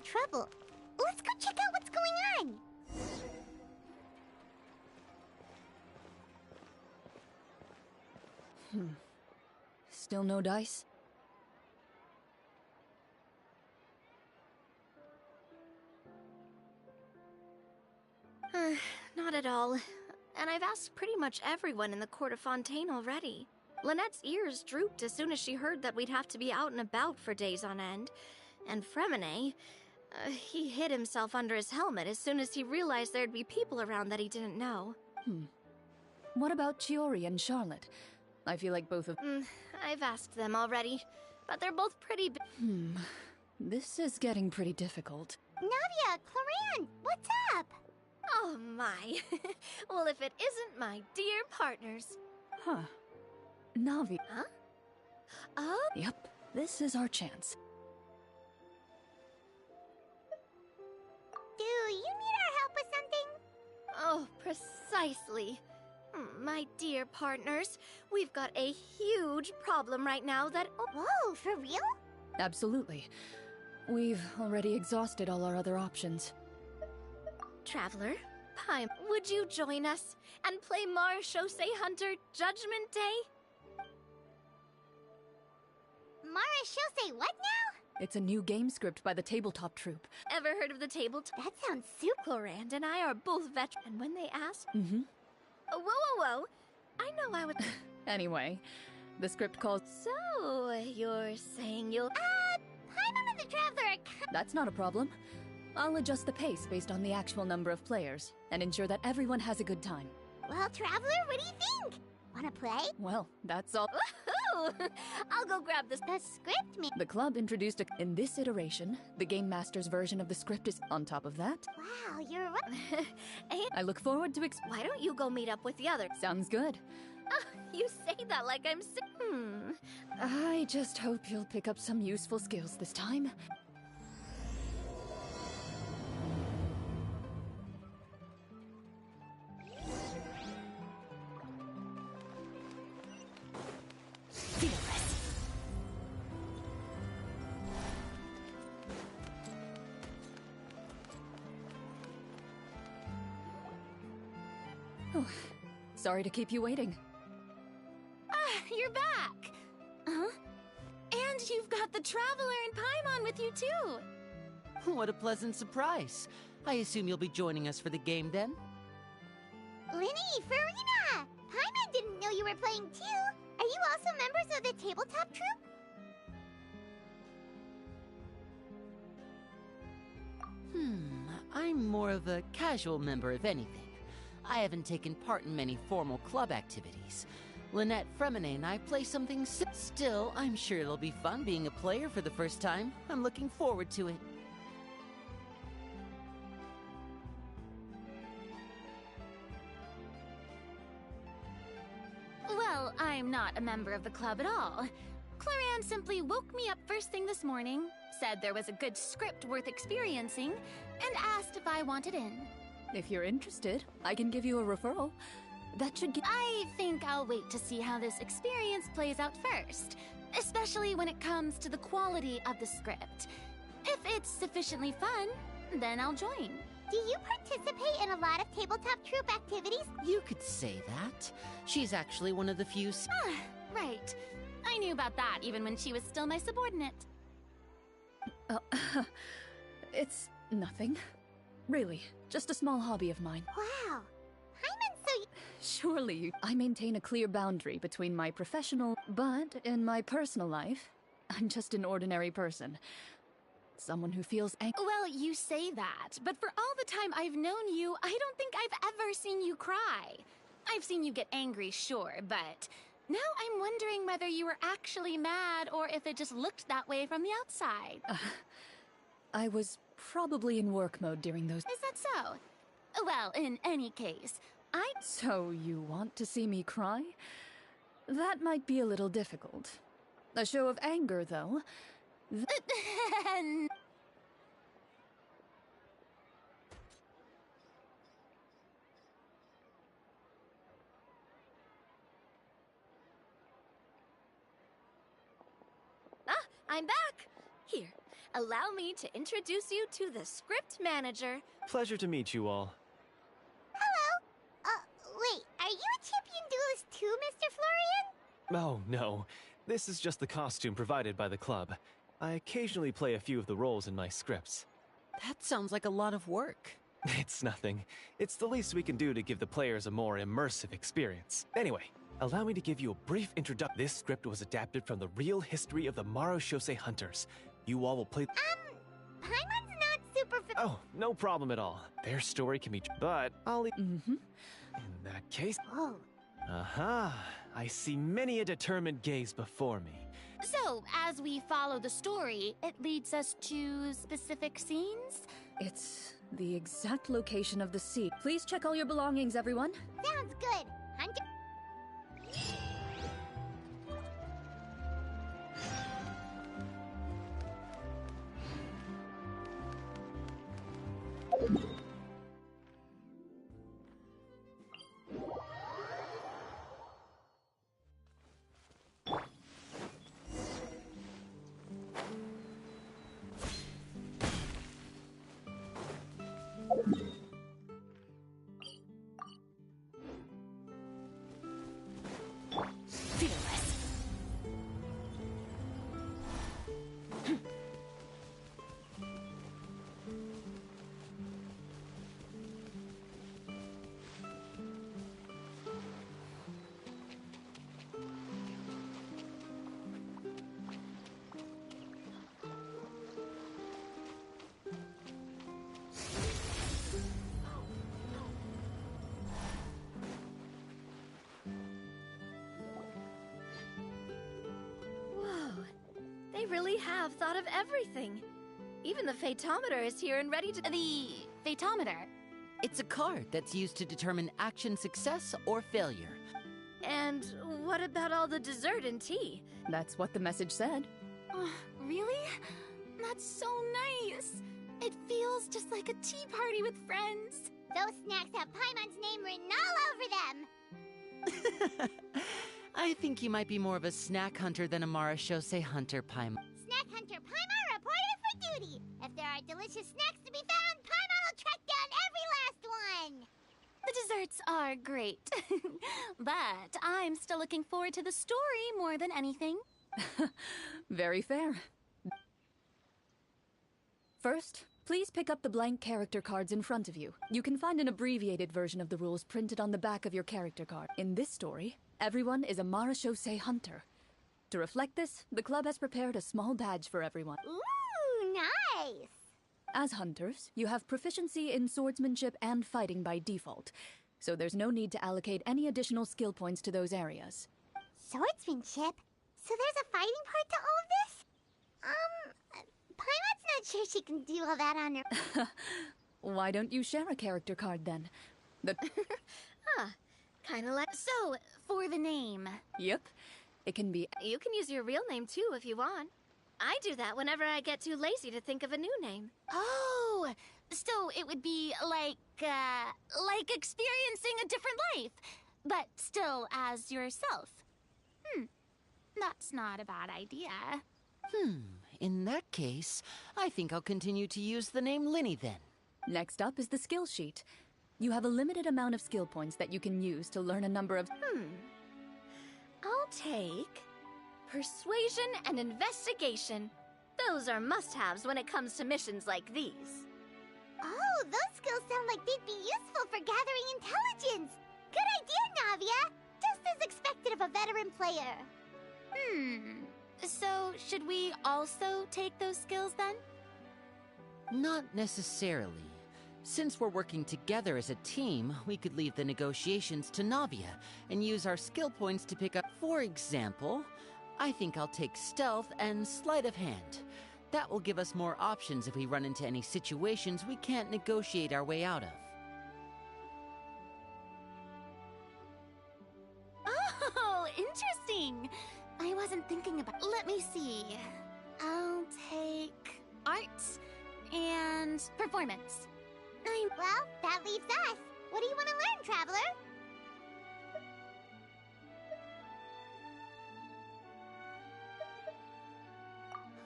trouble. Let's go check out what's going on. Still no dice? Not at all. And I've asked pretty much everyone in the court of Fontaine already. Lynette's ears drooped as soon as she heard that we'd have to be out and about for days on end. And Fremine, he hid himself under his helmet as soon as he realized there'd be people around that he didn't know. What about Chiori and Charlotte? I feel like both of... I've asked them already, but they're both pretty This is getting pretty difficult. Navia, Cloran, what's up? Oh my. Well, if it isn't my dear partners. Huh. Navi. Huh? Oh? Yep, this is our chance. Do you need our help with something? Oh, precisely. My dear partners, we've got a huge problem right now that... Whoa, for real? Absolutely. We've already exhausted all our other options. Traveler, Paimon, would you join us and play Marechaussee Hunter Judgment Day? Marechaussee what now? It's a new game script by the tabletop troupe. Ever heard of the tabletop? That sounds super... Clorand and I are both veterans, and when they ask... Whoa. I know I would... Anyway, the script calls... So, you're saying you'll... Paimon and the Traveler are... That's not a problem. I'll adjust the pace based on the actual number of players, and ensure that everyone has a good time. Well, Traveler, what do you think? Wanna play? Well, that's all. Woohoo! I'll go grab this... The script me... The club introduced In this iteration, the Game Master's version of the script is on top of that. Wow, you're right. And I look forward to why don't you go meet up with the others? Sounds good. You say that like I'm sick. I just hope you'll pick up some useful skills this time. Feel this. Oh, sorry to keep you waiting. You're back! Huh? And you've got the Traveler and Paimon with you, too! What a pleasant surprise. I assume you'll be joining us for the game then? Linny, Farina! Paimon didn't know you were playing too! Are you also members of the tabletop troupe? I'm more of a casual member if anything. I haven't taken part in many formal club activities. Lynette, Fremine, and I play something still, I'm sure it'll be fun being a player for the first time. I'm looking forward to it. Well, I'm not a member of the club at all. Cloran simply woke me up first thing this morning, said there was a good script worth experiencing, and asked if I wanted in. If you're interested, I can give you a referral. That should get... I think I'll wait to see how this experience plays out first, especially when it comes to the quality of the script. If it's sufficiently fun, then I'll join. Do you participate in a lot of tabletop troupe activities? You could say that. She's actually one of the few... Right. I knew about that even when she was still my subordinate. It's nothing. Really, just a small hobby of mine. Wow. Paimon's so... Surely, I maintain a clear boundary between my professional... But in my personal life, I'm just an ordinary person. Someone who feels Well, you say that, but for all the time I've known you, I don't think I've ever seen you cry. I've seen you get angry, sure, but now I'm wondering whether you were actually mad or if it just looked that way from the outside. I was probably in work mode during those... Is that so? Well, in any case, So you want to see me cry? That might be a little difficult. A show of anger, though. I'm back! Here, allow me to introduce you to the script manager. Pleasure to meet you all. Hello? Wait, are you a champion duelist too, Mr. Florian? Oh, no. This is just the costume provided by the club. I occasionally play a few of the roles in my scripts. That sounds like a lot of work. It's nothing. It's the least we can do to give the players a more immersive experience. Anyway, allow me to give you a brief introduction. This script was adapted from the real history of the Marushose Hunters. You all will play— Paimon's not super Oh, no problem at all. Their story can be— But I'll— Mm-hmm. In that case— Oh. Aha! I see many a determined gaze before me. So, as we follow the story, it leads us to specific scenes? It's the exact location of the seat. Please check all your belongings, everyone. Sounds good. Hunter. Fearless. Whoa, they really have thought of everything. Even the Fatometer is here and ready to— The Fatometer. It's a card that's used to determine action success or failure. And what about all the dessert and tea? That's what the message said. Oh, really? That's so nice. It feels just like a tea party with friends. Those snacks have Paimon's name written all over them. I think you might be more of a snack hunter than a Marushose hunter, Paimon. Snack Hunter Paimon reported for duty. If there are delicious snacks to be found, Paimon will track down every last one. The desserts are great. But I'm still looking forward to the story more than anything. Very fair. First, please pick up the blank character cards in front of you. You can find an abbreviated version of the rules printed on the back of your character card. In this story, everyone is a Marushose hunter. To reflect this, the club has prepared a small badge for everyone. Ooh, nice. As hunters, you have proficiency in swordsmanship and fighting by default, so there's no need to allocate any additional skill points to those areas. Swordsmanship? So there's a fighting part to all of this? Paimon's not sure she can do all that on her. Why don't you share a character card then? Huh, kinda like— So, for the name. Yep. It can be— You can use your real name too if you want. I do that whenever I get too lazy to think of a new name. Oh, so it would be like experiencing a different life, but still as yourself. That's not a bad idea. In that case, I think I'll continue to use the name Linny then. Next up is the skill sheet. You have a limited amount of skill points that you can use to learn a number of— I'll take persuasion and investigation. Those are must-haves when it comes to missions like these. Oh, those skills sound like they'd be useful for gathering intelligence. Good idea, Navia. Just as expected of a veteran player. So, should we also take those skills then? Not necessarily. Since we're working together as a team, we could leave the negotiations to Navia and use our skill points to pick up. For example, I think I'll take stealth and sleight of hand. That will give us more options if we run into any situations we can't negotiate our way out of. Oh, interesting. I wasn't thinking about— Let me see. I'll take arts and performance. Well, that leaves us. What do you want to learn, Traveler?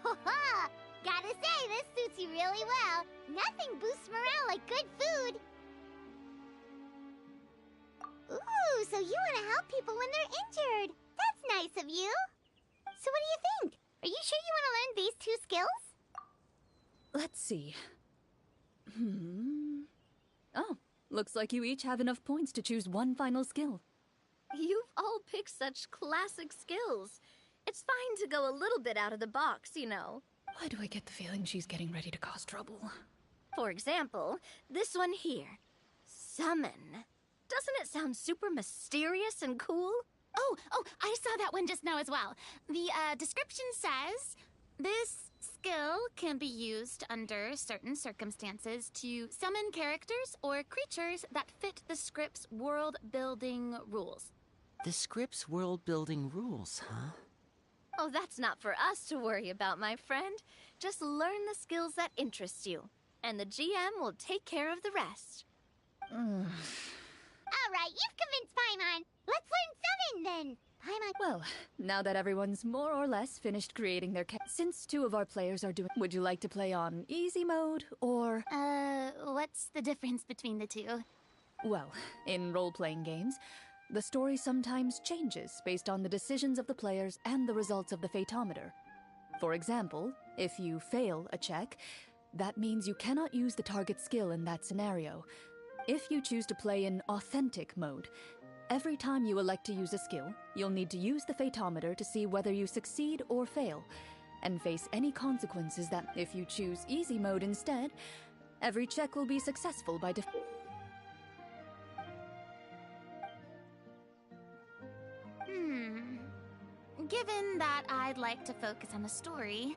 Ha ha! Gotta say, this suits you really well. Nothing boosts morale like good food. Ooh, so you want to help people when they're injured. That's nice of you. So what do you think? Are you sure you want to learn these 2 skills? Let's see. Oh, looks like you each have enough points to choose one final skill. You've all picked such classic skills. It's fine to go a little bit out of the box, you know. Why do I get the feeling she's getting ready to cause trouble? For example, this one here. Summon. Doesn't it sound super mysterious and cool? Oh, I saw that one just now as well. The description says, this skill can be used under certain circumstances to summon characters or creatures that fit the script's world-building rules. The script's world-building rules, huh? Oh, that's not for us to worry about, my friend. Just learn the skills that interest you, and the GM will take care of the rest. All right, you've convinced Paimon. Let's learn Summon, then. Paimon... Well, now that everyone's more or less finished creating their since 2 of our players are doing... Would you like to play on easy mode, or... What's the difference between the 2? Well, in role-playing games, the story sometimes changes based on the decisions of the players and the results of the Fatometer. For example, if you fail a check, that means you cannot use the target skill in that scenario. If you choose to play in authentic mode, every time you elect to use a skill, you'll need to use the Fatometer to see whether you succeed or fail, and face any consequences that, if you choose easy mode instead, every check will be successful by default. Given that I'd like to focus on the story,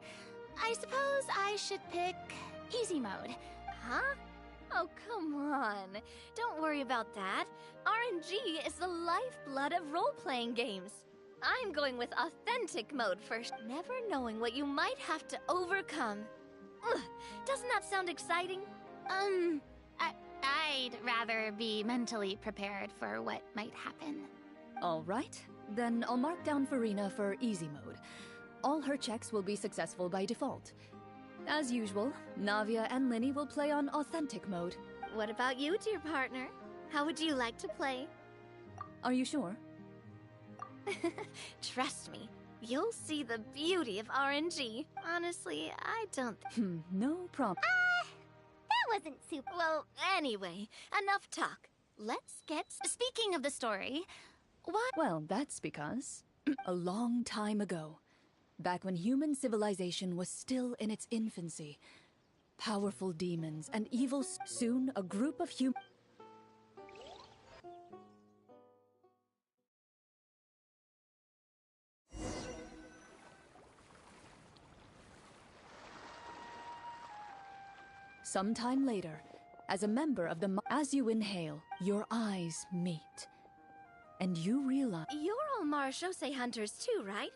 I suppose I should pick easy mode. Huh? Oh, come on. Don't worry about that. RNG is the lifeblood of role-playing games. I'm going with authentic mode first, never knowing what you might have to overcome. Ugh, doesn't that sound exciting? I'd rather be mentally prepared for what might happen. All right, then I'll mark down Farina for easy mode. All her checks will be successful by default. As usual, Navia and Linny will play on authentic mode. What about you, dear partner? How would you like to play? Are you sure? Trust me, you'll see the beauty of RNG. Honestly, I don't... No problem. That wasn't super... Well, anyway, enough talk. Let's get... Speaking of the story, what? Well, that's because a long time ago, back when human civilization was still in its infancy, powerful demons and evil... Soon, a group of humans... Sometime later, as a member of the... As you inhale, your eyes meet. And you realize... You're all Marashose hunters too, right?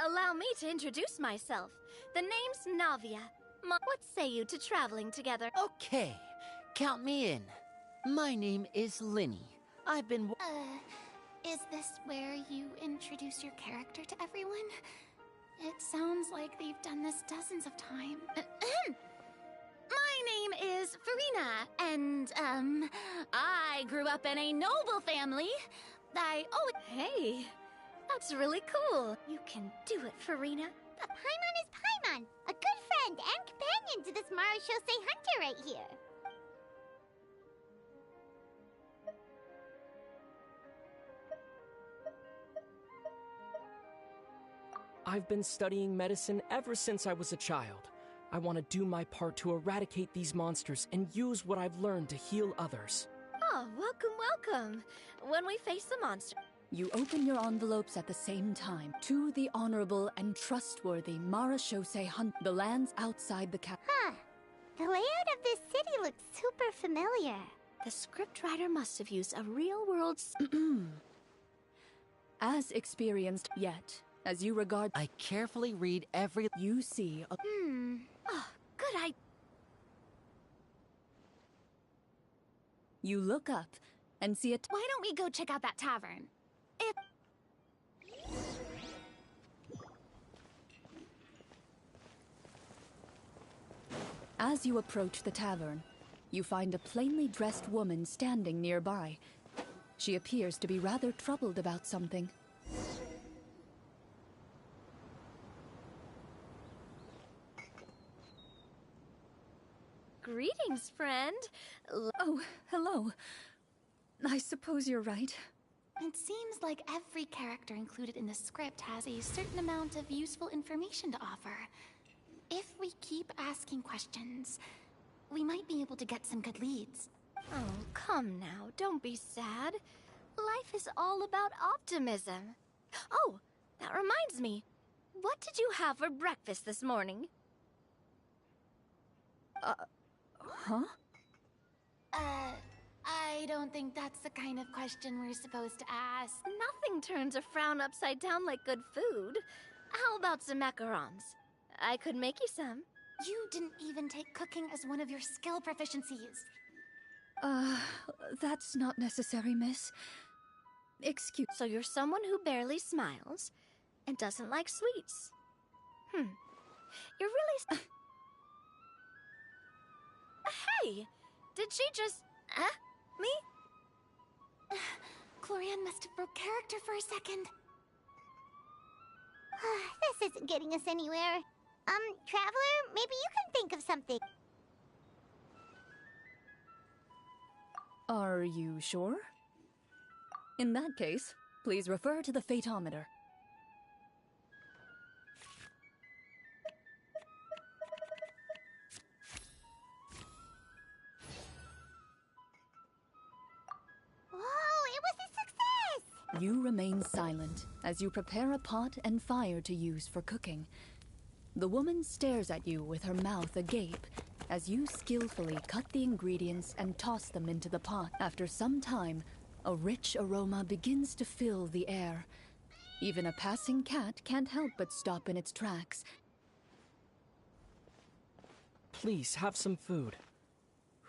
Allow me to introduce myself. The name's Navia. What say you to traveling together? Okay, count me in. My name is Linny. I've been... Is this where you introduce your character to everyone? It sounds like they've done this dozens of times. My name is Farina, and, I grew up in a noble family. Hey, that's really cool. You can do it, Farina. But Paimon is Paimon, a good friend and companion to this Marashose hunter right here. I've been studying medicine ever since I was a child. I want to do my part to eradicate these monsters and use what I've learned to heal others. Oh, welcome. When we face the monster... You open your envelopes at the same time. To the honorable and trustworthy Marashose Hunt, the lands outside the cap... Huh. The layout of this city looks super familiar. The scriptwriter must have used a real-world... As experienced yet, as you regard... I carefully read every... You see a... Oh, good idea. You look up and see a... Why don't we go check out that tavern? As you approach the tavern, you find a plainly dressed woman standing nearby. She appears to be rather troubled about something. Greetings, friend. Oh, hello. I suppose you're right. It seems like every character included in the script has a certain amount of useful information to offer. If we keep asking questions, we might be able to get some good leads. Oh, come now, don't be sad. Life is all about optimism. Oh, that reminds me. What did you have for breakfast this morning? Huh? I don't think that's the kind of question we're supposed to ask. Nothing turns a frown upside down like good food. How about some macarons? I could make you some. You didn't even take cooking as one of your skill proficiencies. That's not necessary, miss. Excuse... So you're someone who barely smiles and doesn't like sweets. You're really... Hey! Did she just... me? Glorian must have broke character for a second. This isn't getting us anywhere. Traveler, maybe you can think of something. Are you sure? In that case, please refer to the Fatometer. Whoa, it was a success! You remain silent as you prepare a pot and fire to use for cooking. The woman stares at you with her mouth agape as you skillfully cut the ingredients and toss them into the pot. After some time, a rich aroma begins to fill the air. Even a passing cat can't help but stop in its tracks. Please, have some food.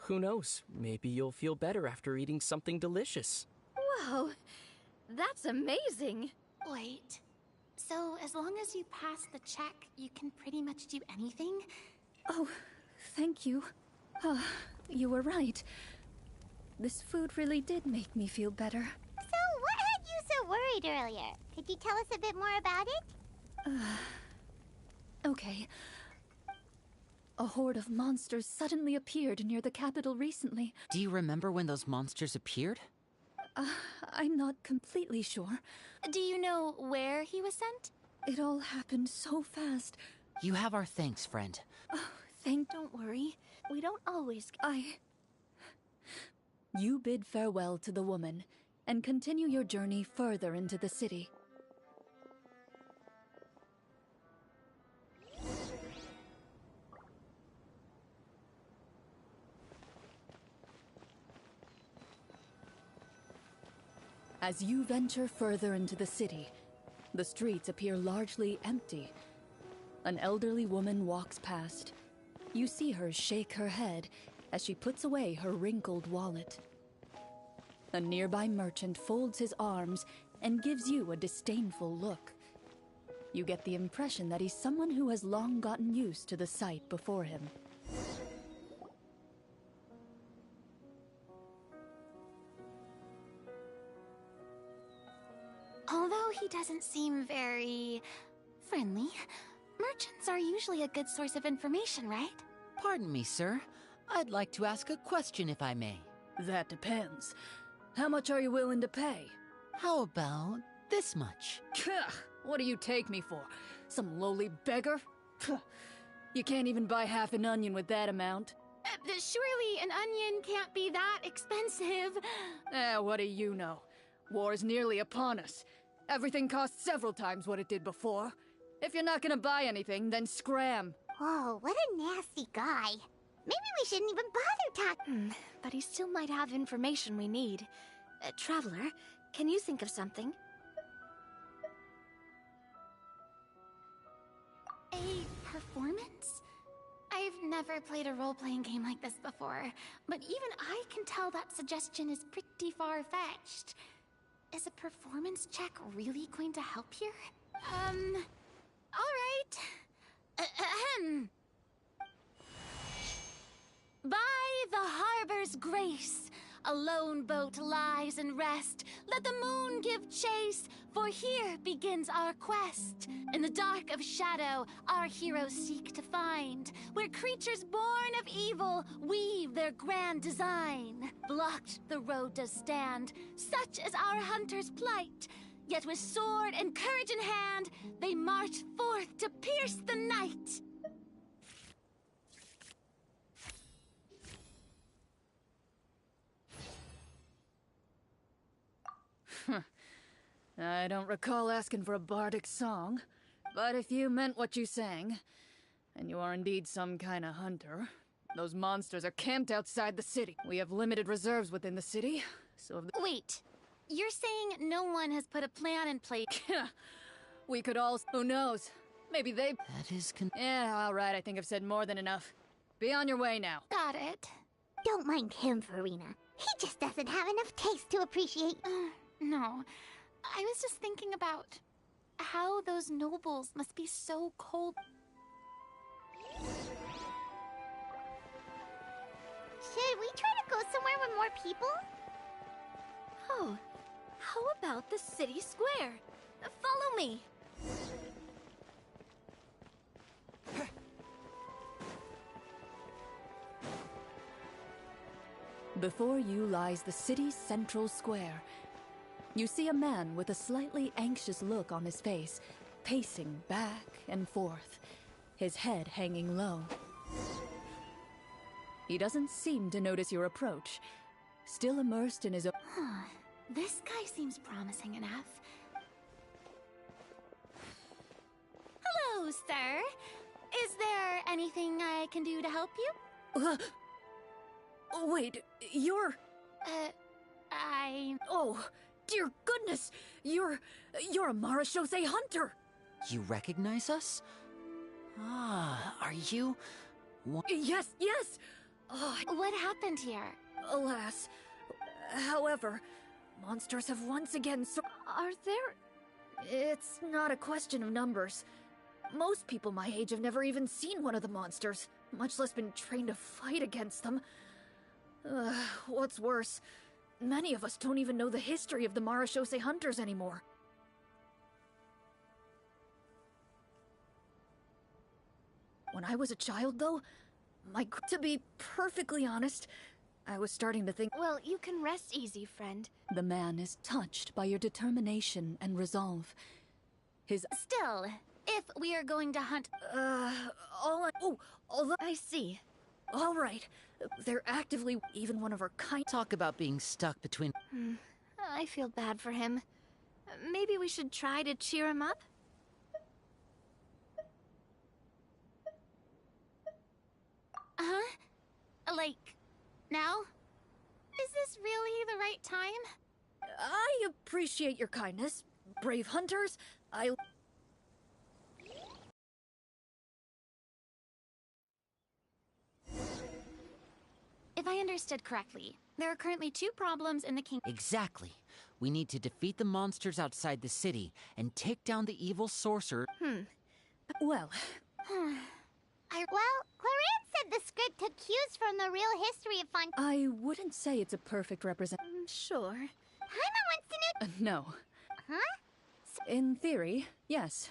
Who knows, maybe you'll feel better after eating something delicious. Whoa, that's amazing. Wait, so as long as you pass the check, you can pretty much do anything? Oh, thank you. You were right. This food really did make me feel better. So, what had you so worried earlier? Could you tell us a bit more about it? Okay. A horde of monsters suddenly appeared near the capital recently. Do you remember when those monsters appeared? I'm not completely sure. Do you know where he was sent? It all happened so fast. You have our thanks, friend. Don't worry. We don't always... You bid farewell to the woman and continue your journey further into the city. As you venture further into the city, the streets appear largely empty. An elderly woman walks past. You see her shake her head as she puts away her wrinkled wallet. A nearby merchant folds his arms and gives you a disdainful look. You get the impression that he's someone who has long gotten used to the sight before him. Although he doesn't seem very friendly, merchants are usually a good source of information, right? Pardon me, sir. I'd like to ask a question if I may. That depends. How much are you willing to pay? How about this much? What do you take me for? Some lowly beggar? You can't even buy half an onion with that amount. Surely an onion can't be that expensive. What do you know? War is nearly upon us. Everything costs several times what it did before. If you're not gonna buy anything, then scram. Whoa, what a nasty guy. Maybe we shouldn't even bother talking. But he still might have information we need. Traveler, can you think of something? A performance? I've never played a role-playing game like this before, but even I can tell that suggestion is pretty far-fetched. Is a performance check really going to help here? All right. Ahem. By the harbor's grace, a lone boat lies in rest. Let the moon give chase, for here begins our quest. In the dark of shadow, our heroes seek to find where creatures born of evil weave their grand design. Blocked the road does stand, such is our hunter's plight. Yet with sword and courage in hand, they march forth to pierce the night. I don't recall asking for a bardic song, but if you meant what you sang, and you are indeed some kind of hunter, those monsters are camped outside the city. We have limited reserves within the city, so if Wait, you're saying no one has put a plan in place? we could all... Who knows? Maybe they... That is Yeah, all right, I think I've said more than enough. Be on your way now. Got it. Don't mind him, Farina. He just doesn't have enough taste to appreciate... No, I was just thinking about how those nobles must be so cold. Should we try to go somewhere with more people? Oh, how about the city square? Follow me. Before you lies the city's central square. You see a man with a slightly anxious look on his face, pacing back and forth, his head hanging low. He doesn't seem to notice your approach, still immersed in his own... This guy seems promising enough. Hello, sir. Is there anything I can do to help you? Wait, you're... Oh, dear goodness! You're a Marashose hunter! You recognize us? Ah, are you... Yes, yes! Oh, What happened here? alas. However, monsters have once again Are there... It's not a question of numbers. Most people my age have never even seen one of the monsters, much less been trained to fight against them. What's worse, many of us don't even know the history of the Marashose hunters anymore. When I was a child, though, to be perfectly honest, I was starting to think... Well, you can rest easy, friend. The man is touched by your determination and resolve. His... Still, if we are going to hunt... although... I see. All right. They're actively... Even one of our kind... Talk about being stuck between... I feel bad for him. Maybe we should try to cheer him up? Huh? Like, now? Is this really the right time? I appreciate your kindness, brave hunters. If I understood correctly, there are currently 2 problems in the kingdom. Exactly. We need to defeat the monsters outside the city and take down the evil sorcerer. Well, Well, Clarence said the script took cues from the real history of Font... I wouldn't say it's a perfect Sure. Paimon wants to know... No. Huh? In theory, yes.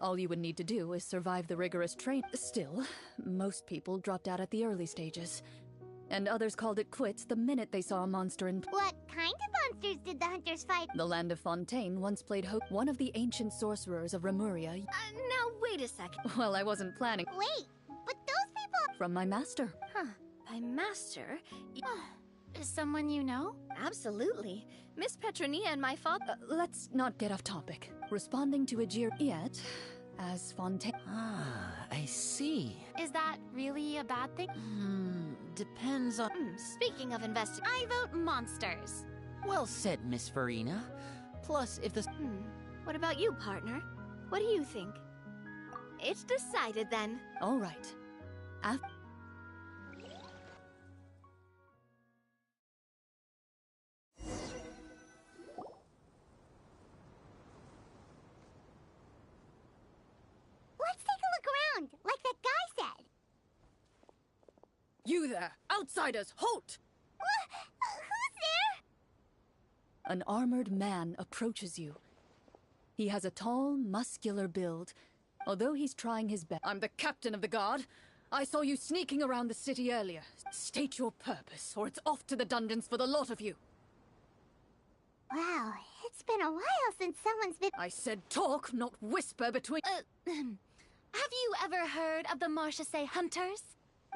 All you would need to do is survive the rigorous train. Still, most people dropped out at the early stages. And others called it quits the minute they saw a monster in... What kind of monsters did the hunters fight? The land of Fontaine once played one of the ancient sorcerers of Remuria. Now, wait a second. Well, I wasn't planning. Wait, but those people... From my master. By master? Is someone you know? Absolutely. Miss Petronia and my father... Let's not get off topic. Responding to Ajir yet, as Fontaine... Ah, I see. Is that really a bad thing? Depends on... Speaking of investing... I vote monsters. Well said, Miss Farina. Plus, if the... What about you, partner? What do you think? It's decided then. All right. Let's take a look around, like that guy said. You You there! Outsiders, halt! Who's there? An armored man approaches you. He has a tall, muscular build, although he's trying his best. I'm the captain of the guard. I saw you sneaking around the city earlier. State your purpose, or it's off to the dungeons for the lot of you. Wow, it's been a while since someone's been... I said talk, not whisper between... Have you ever heard of the Marchese Hunters?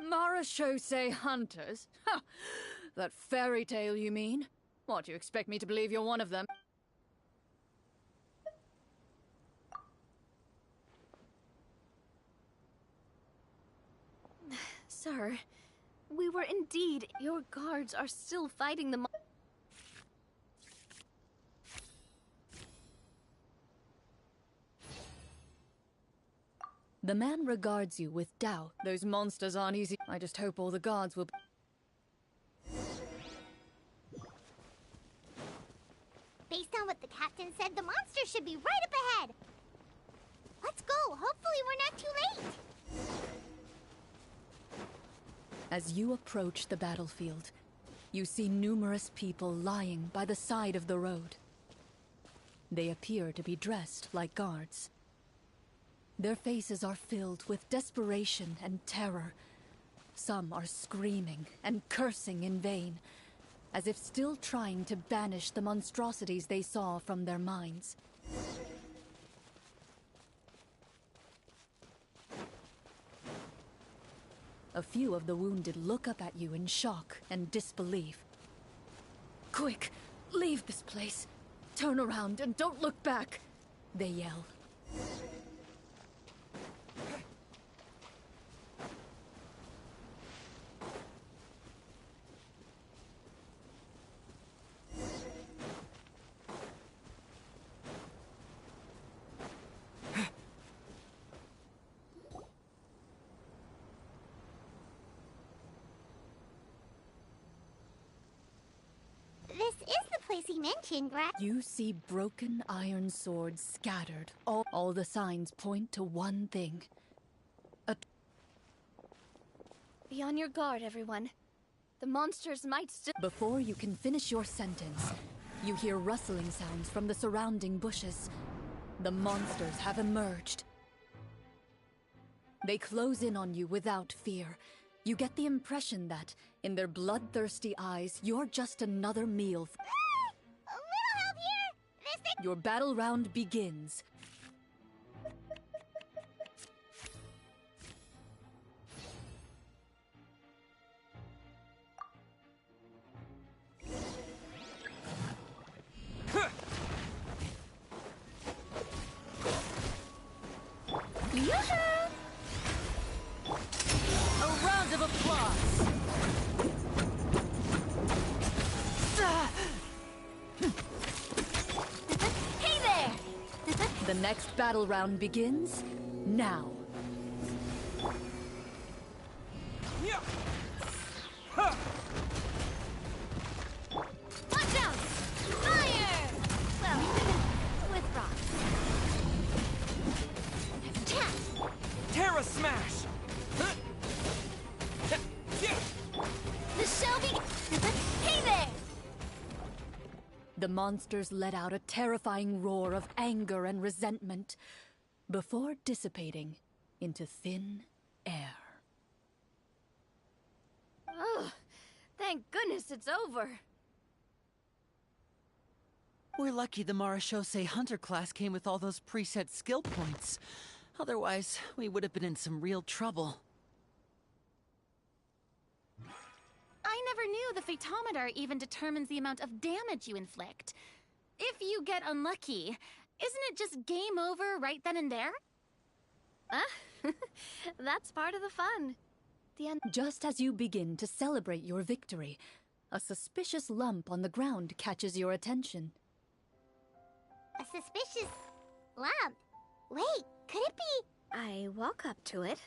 Marachose hunters? Ha! That fairy tale, you mean? What, you expect me to believe you're one of them? Sir, we were indeed. Your guards are still fighting the The man regards you with doubt. Those monsters aren't easy. I just hope all the guards will... Based on what the captain said, the monster should be right up ahead. Let's go. Hopefully we're not too late. As you approach the battlefield, you see numerous people lying by the side of the road. They appear to be dressed like guards. Their faces are filled with desperation and terror. Some are screaming and cursing in vain, as if still trying to banish the monstrosities they saw from their minds. A few of the wounded look up at you in shock and disbelief. Quick, leave this place. Turn around and don't look back, they yell. This is the place he mentioned, right? You see broken iron swords scattered. All the signs point to one thing. Be on your guard, everyone. The monsters might still... Before you can finish your sentence, you hear rustling sounds from the surrounding bushes. The monsters have emerged. They close in on you without fear. You get the impression that, in their bloodthirsty eyes, you're just another meal. A little help here? This thing... Your battle round begins. A round of applause! Hey there! The next battle round begins now. Watch out! Fire! Well, with rocks. Have a chance. Terra Smash! The shall be... Hey there! The monsters let out a terrifying roar of anger and resentment before dissipating into thin air. Oh, thank goodness it's over. We're lucky the Marachose Hunter class came with all those preset skill points. Otherwise, we would have been in some real trouble. I never knew the phytometer even determines the amount of damage you inflict. If you get unlucky, isn't it just game over right then and there? That's part of the fun. Just as you begin to celebrate your victory, a suspicious lump on the ground catches your attention. A suspicious lump. Wait, could it be... I walk up to it,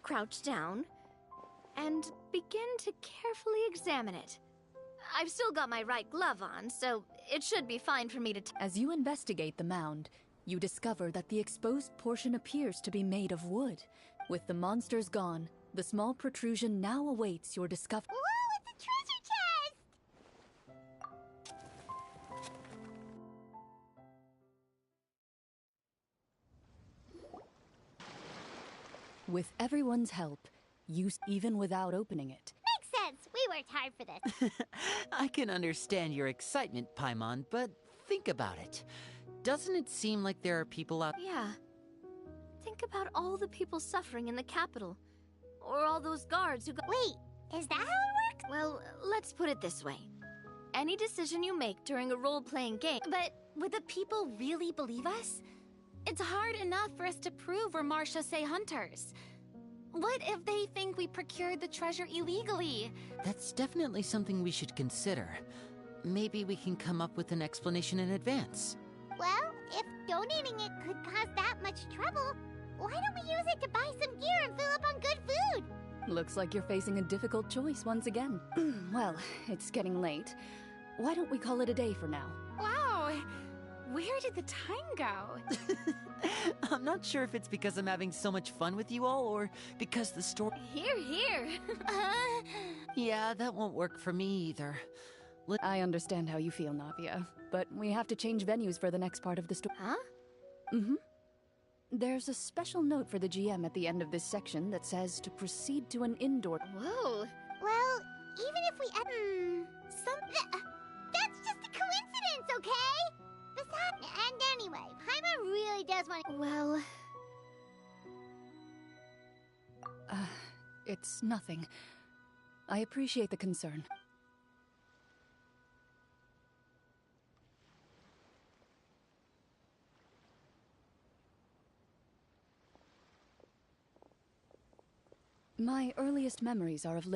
crouch down, and begin to carefully examine it. I've still got my right glove on, so it should be fine for me to... As you investigate the mound, you discover that the exposed portion appears to be made of wood. With the monsters gone, The small protrusion now awaits your discovery. Whoa, it's a treasure chest! With everyone's help, even without opening it. Makes sense. We worked hard for this. I can understand your excitement, Paimon, but think about it. Doesn't it seem like there are people out... Yeah. Think about all the people suffering in the capital. Or all those guards who got... Wait, is that how it works? Well, let's put it this way. Any decision you make during a role-playing game... But would the people really believe us? It's hard enough for us to prove we're Marchese hunters. What if they think we procured the treasure illegally? That's definitely something we should consider. Maybe we can come up with an explanation in advance. Well, if donating it could cause that much trouble, why don't we use it to buy some gear and fill up on good food? Looks like you're facing a difficult choice once again. Well, it's getting late. Why don't we call it a day for now? Wow! Where did the time go? I'm not sure if it's because I'm having so much fun with you all, or because the story... Here, here! Yeah, that won't work for me either. I understand how you feel, Navia, but we have to change venues for the next part of the story. Huh? Mm-hmm. There's a special note for the GM at the end of this section that says to proceed to an indoor... Whoa! Well, even if we... that's just a coincidence, okay? Besides... And anyway, Paimon really does want... Well... It's nothing. I appreciate the concern. My earliest memories are of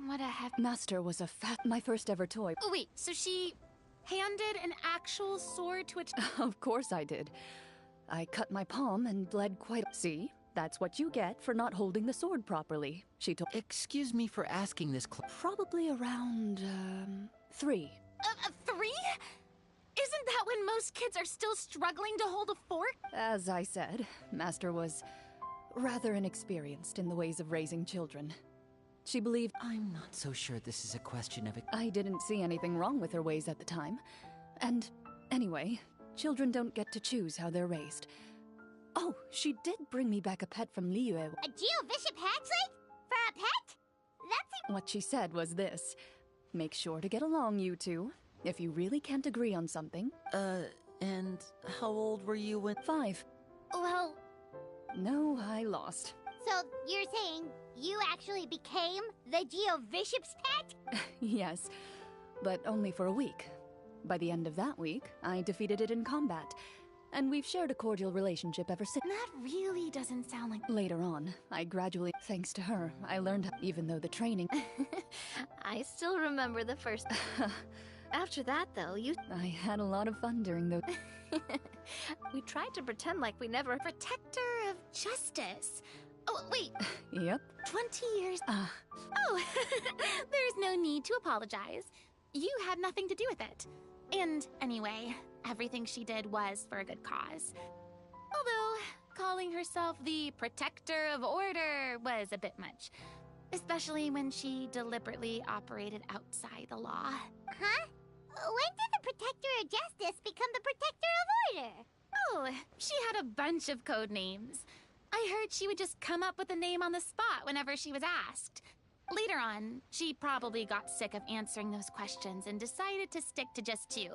What a Master was my first ever toy. Oh, wait, so she handed an actual sword to a... Of course I did. I cut my palm and bled quite... See? That's what you get for not holding the sword properly, she told... Excuse me for asking this... Probably around, 3. 3? Isn't that when most kids are still struggling to hold a fork? As I said, Master was rather inexperienced in the ways of raising children. She believed... I'm not so sure this is a question of... I didn't see anything wrong with her ways at the time. And anyway, children don't get to choose how they're raised. Oh, she did bring me back a pet from Liyue. A Geovishap hatchling? For a pet? That's... What she said was this. Make sure to get along, you two. If you really can't agree on something... And how old were you when... 5. Well... No, I lost. So, you're saying you actually became the Geovishap's pet? Yes, but only for a week. By the end of that week, I defeated it in combat, and we've shared a cordial relationship ever since. That really doesn't sound like... Later on, I gradually, thanks to her, I learned, even though the training... I still remember the first... After that, though, I had a lot of fun during those... We tried to pretend like we never... Protector of justice. Oh, wait. Yep. 20 years... Oh, there's no need to apologize. You had nothing to do with it. And anyway, everything she did was for a good cause. Although, calling herself the Protector of Order was a bit much. Especially when she deliberately operated outside the law. Huh? When did the Protector of Justice become the Protector of Order? Oh, she had a bunch of code names. I heard she would just come up with a name on the spot whenever she was asked. Later on, she probably got sick of answering those questions and decided to stick to just 2.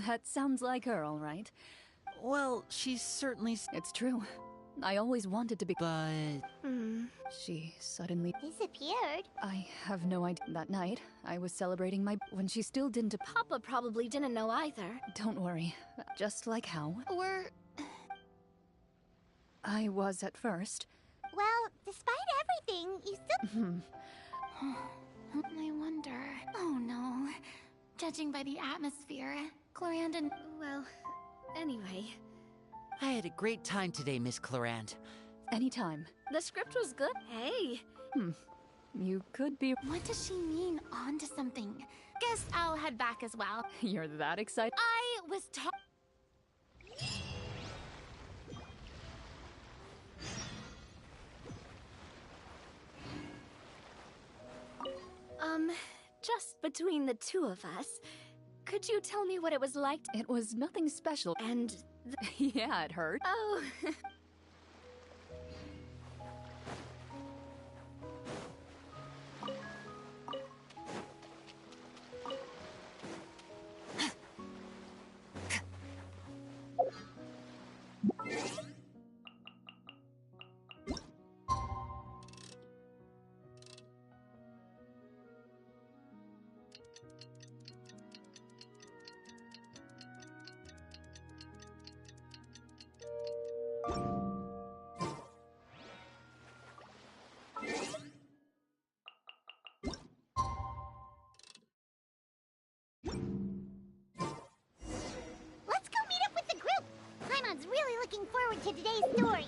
That sounds like her, all right. Well, she's certainly... It's true. I always wanted to be... But... She suddenly... Disappeared? I have no idea. That night, I was celebrating my... When she still didn't... Papa probably didn't know either. Don't worry. Just like how Or... I was at first. Well, despite everything, you still... I wonder... Oh no. Judging by the atmosphere, Cloranda... Well, anyway... I had a great time today, Miss Clorand. Anytime. The script was good. Hey! You could be... What does she mean, on to something? Guess I'll head back as well. You're that excited? I was just between the two of us, could you tell me what it was like? It was nothing special. And... Yeah, it hurt. Oh... Let's go meet up with the group! Paimon's really looking forward to today's story.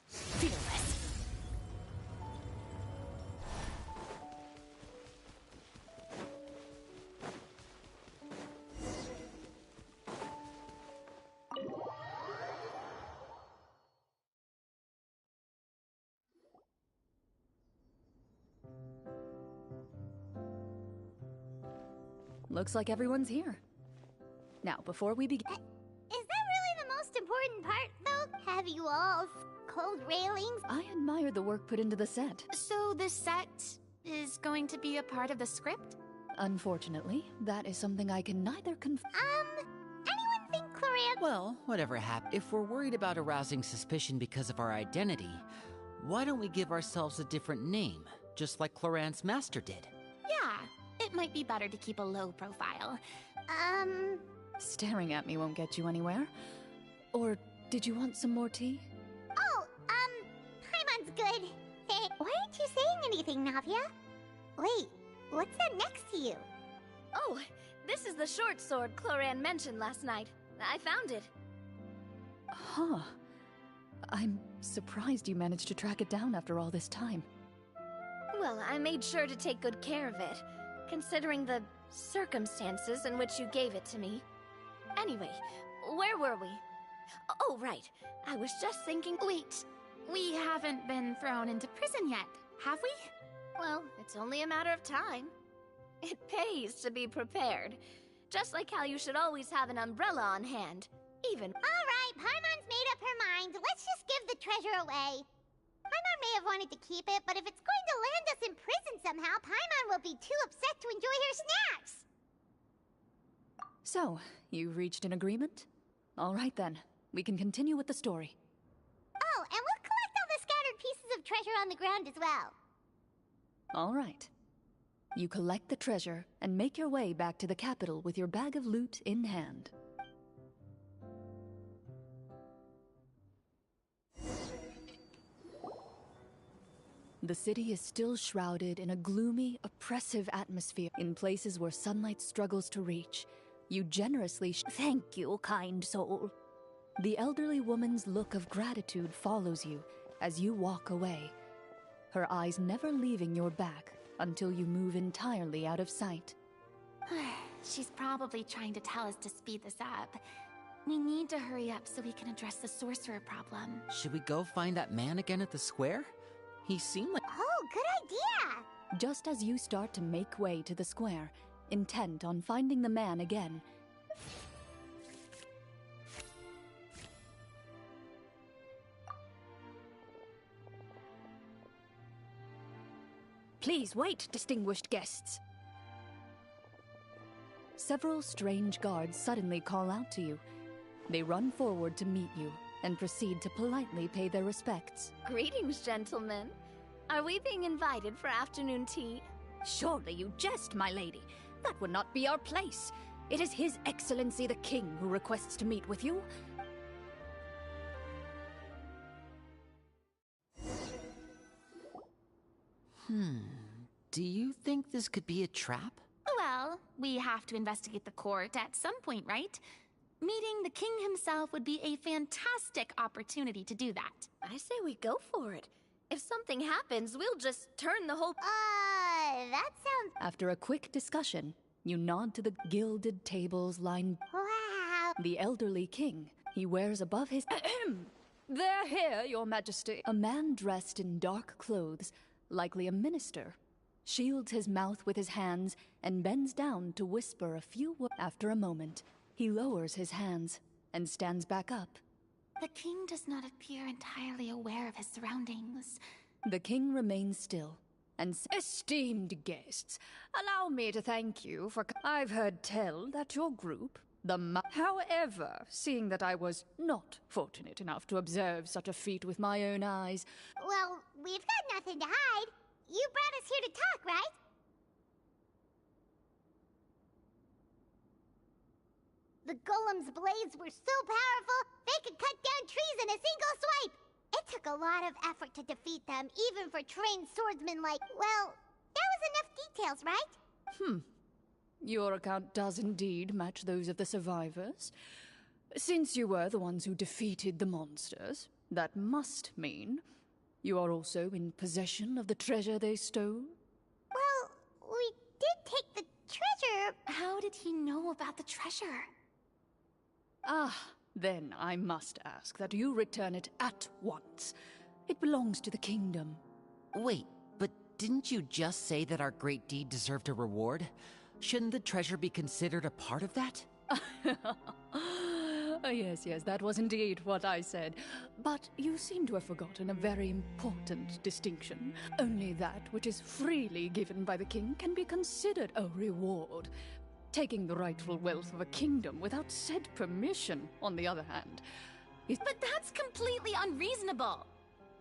Fearless. Looks like everyone's here. Now, before we begin... Is that really the most important part, though? Heavy walls, cold railings. I admire the work put into the set. So this set is going to be a part of the script? Unfortunately, that is something I can neither Anyone think Cloran... Well, whatever happened, if we're worried about arousing suspicion because of our identity, why don't we give ourselves a different name, just like Cloran's master did? Yeah, it might be better to keep a low profile. Staring at me won't get you anywhere. Or did you want some more tea? Oh, Paimon's good. Hey, why aren't you saying anything, Navia? Wait, what's that next to you? Oh, this is the short sword Cloran mentioned last night. I found it. Huh. I'm surprised you managed to track it down after all this time. Well, I made sure to take good care of it, considering the circumstances in which you gave it to me. Anyway, where were we? Oh, right. I was just thinking... Wait, we haven't been thrown into prison yet, have we? Well, it's only a matter of time. It pays to be prepared. Just like how you should always have an umbrella on hand, even... Alright, Paimon's made up her mind. Let's just give the treasure away. Paimon may have wanted to keep it, but if it's going to land us in prison somehow, Paimon will be too upset to enjoy her snacks. So, you've reached an agreement? All right then, we can continue with the story. Oh, and we'll collect all the scattered pieces of treasure on the ground as well. All right. You collect the treasure and make your way back to the capital with your bag of loot in hand. The city is still shrouded in a gloomy, oppressive atmosphere. In places where sunlight struggles to reach, you generously thank you, kind soul. The elderly woman's look of gratitude follows you as you walk away, her eyes never leaving your back until you move entirely out of sight. She's probably trying to tell us to speed this up. We need to hurry up so we can address the sorcerer problem. Should we go find that man again at the square? He seemed like... Oh, good idea! Just as you start to make way to the square, intent on finding the man again, please wait, distinguished guests. Several strange guards suddenly call out to you. They run forward to meet you and proceed to politely pay their respects. Greetings, gentlemen. Are we being invited for afternoon tea? Surely you jest, my lady. That would not be our place. It is His Excellency the King who requests to meet with you. Do you think this could be a trap? Well, we have to investigate the court at some point, right? Meeting the king himself would be a fantastic opportunity to do that. I say we go for it. If something happens, we'll just turn the whole... That sounds... After a quick discussion, you nod to the gilded tables lined... Wow! The elderly king, He wears above his... They're here, your majesty. A man dressed in dark clothes, likely a minister, shields his mouth with his hands and bends down to whisper a few words. After a moment, he lowers his hands and stands back up. The king does not appear entirely aware of his surroundings. The king remains still and esteemed guests, allow me to thank you for... I've heard tell that your group, However, seeing that I was not fortunate enough to observe such a feat with my own eyes... Well, we've got nothing to hide. You brought us here to talk, right? The golem's blades were so powerful, they could cut down trees in a single swipe! It took a lot of effort to defeat them, even for trained swordsmen like... Well, there was enough details, right? Your account does indeed match those of the survivors. Since you were the ones who defeated the monsters, that must mean you are also in possession of the treasure they stole? Well, we did take the treasure. How did he know about the treasure? Then I must ask that you return it at once. It belongs to the kingdom. Wait, but didn't you just say that our great deed deserved a reward? Shouldn't the treasure be considered a part of that? Yes, that was indeed what I said. But you seem to have forgotten a very important distinction. Only that which is freely given by the king can be considered a reward. Taking the rightful wealth of a kingdom without said permission, on the other hand, is... But that's completely unreasonable!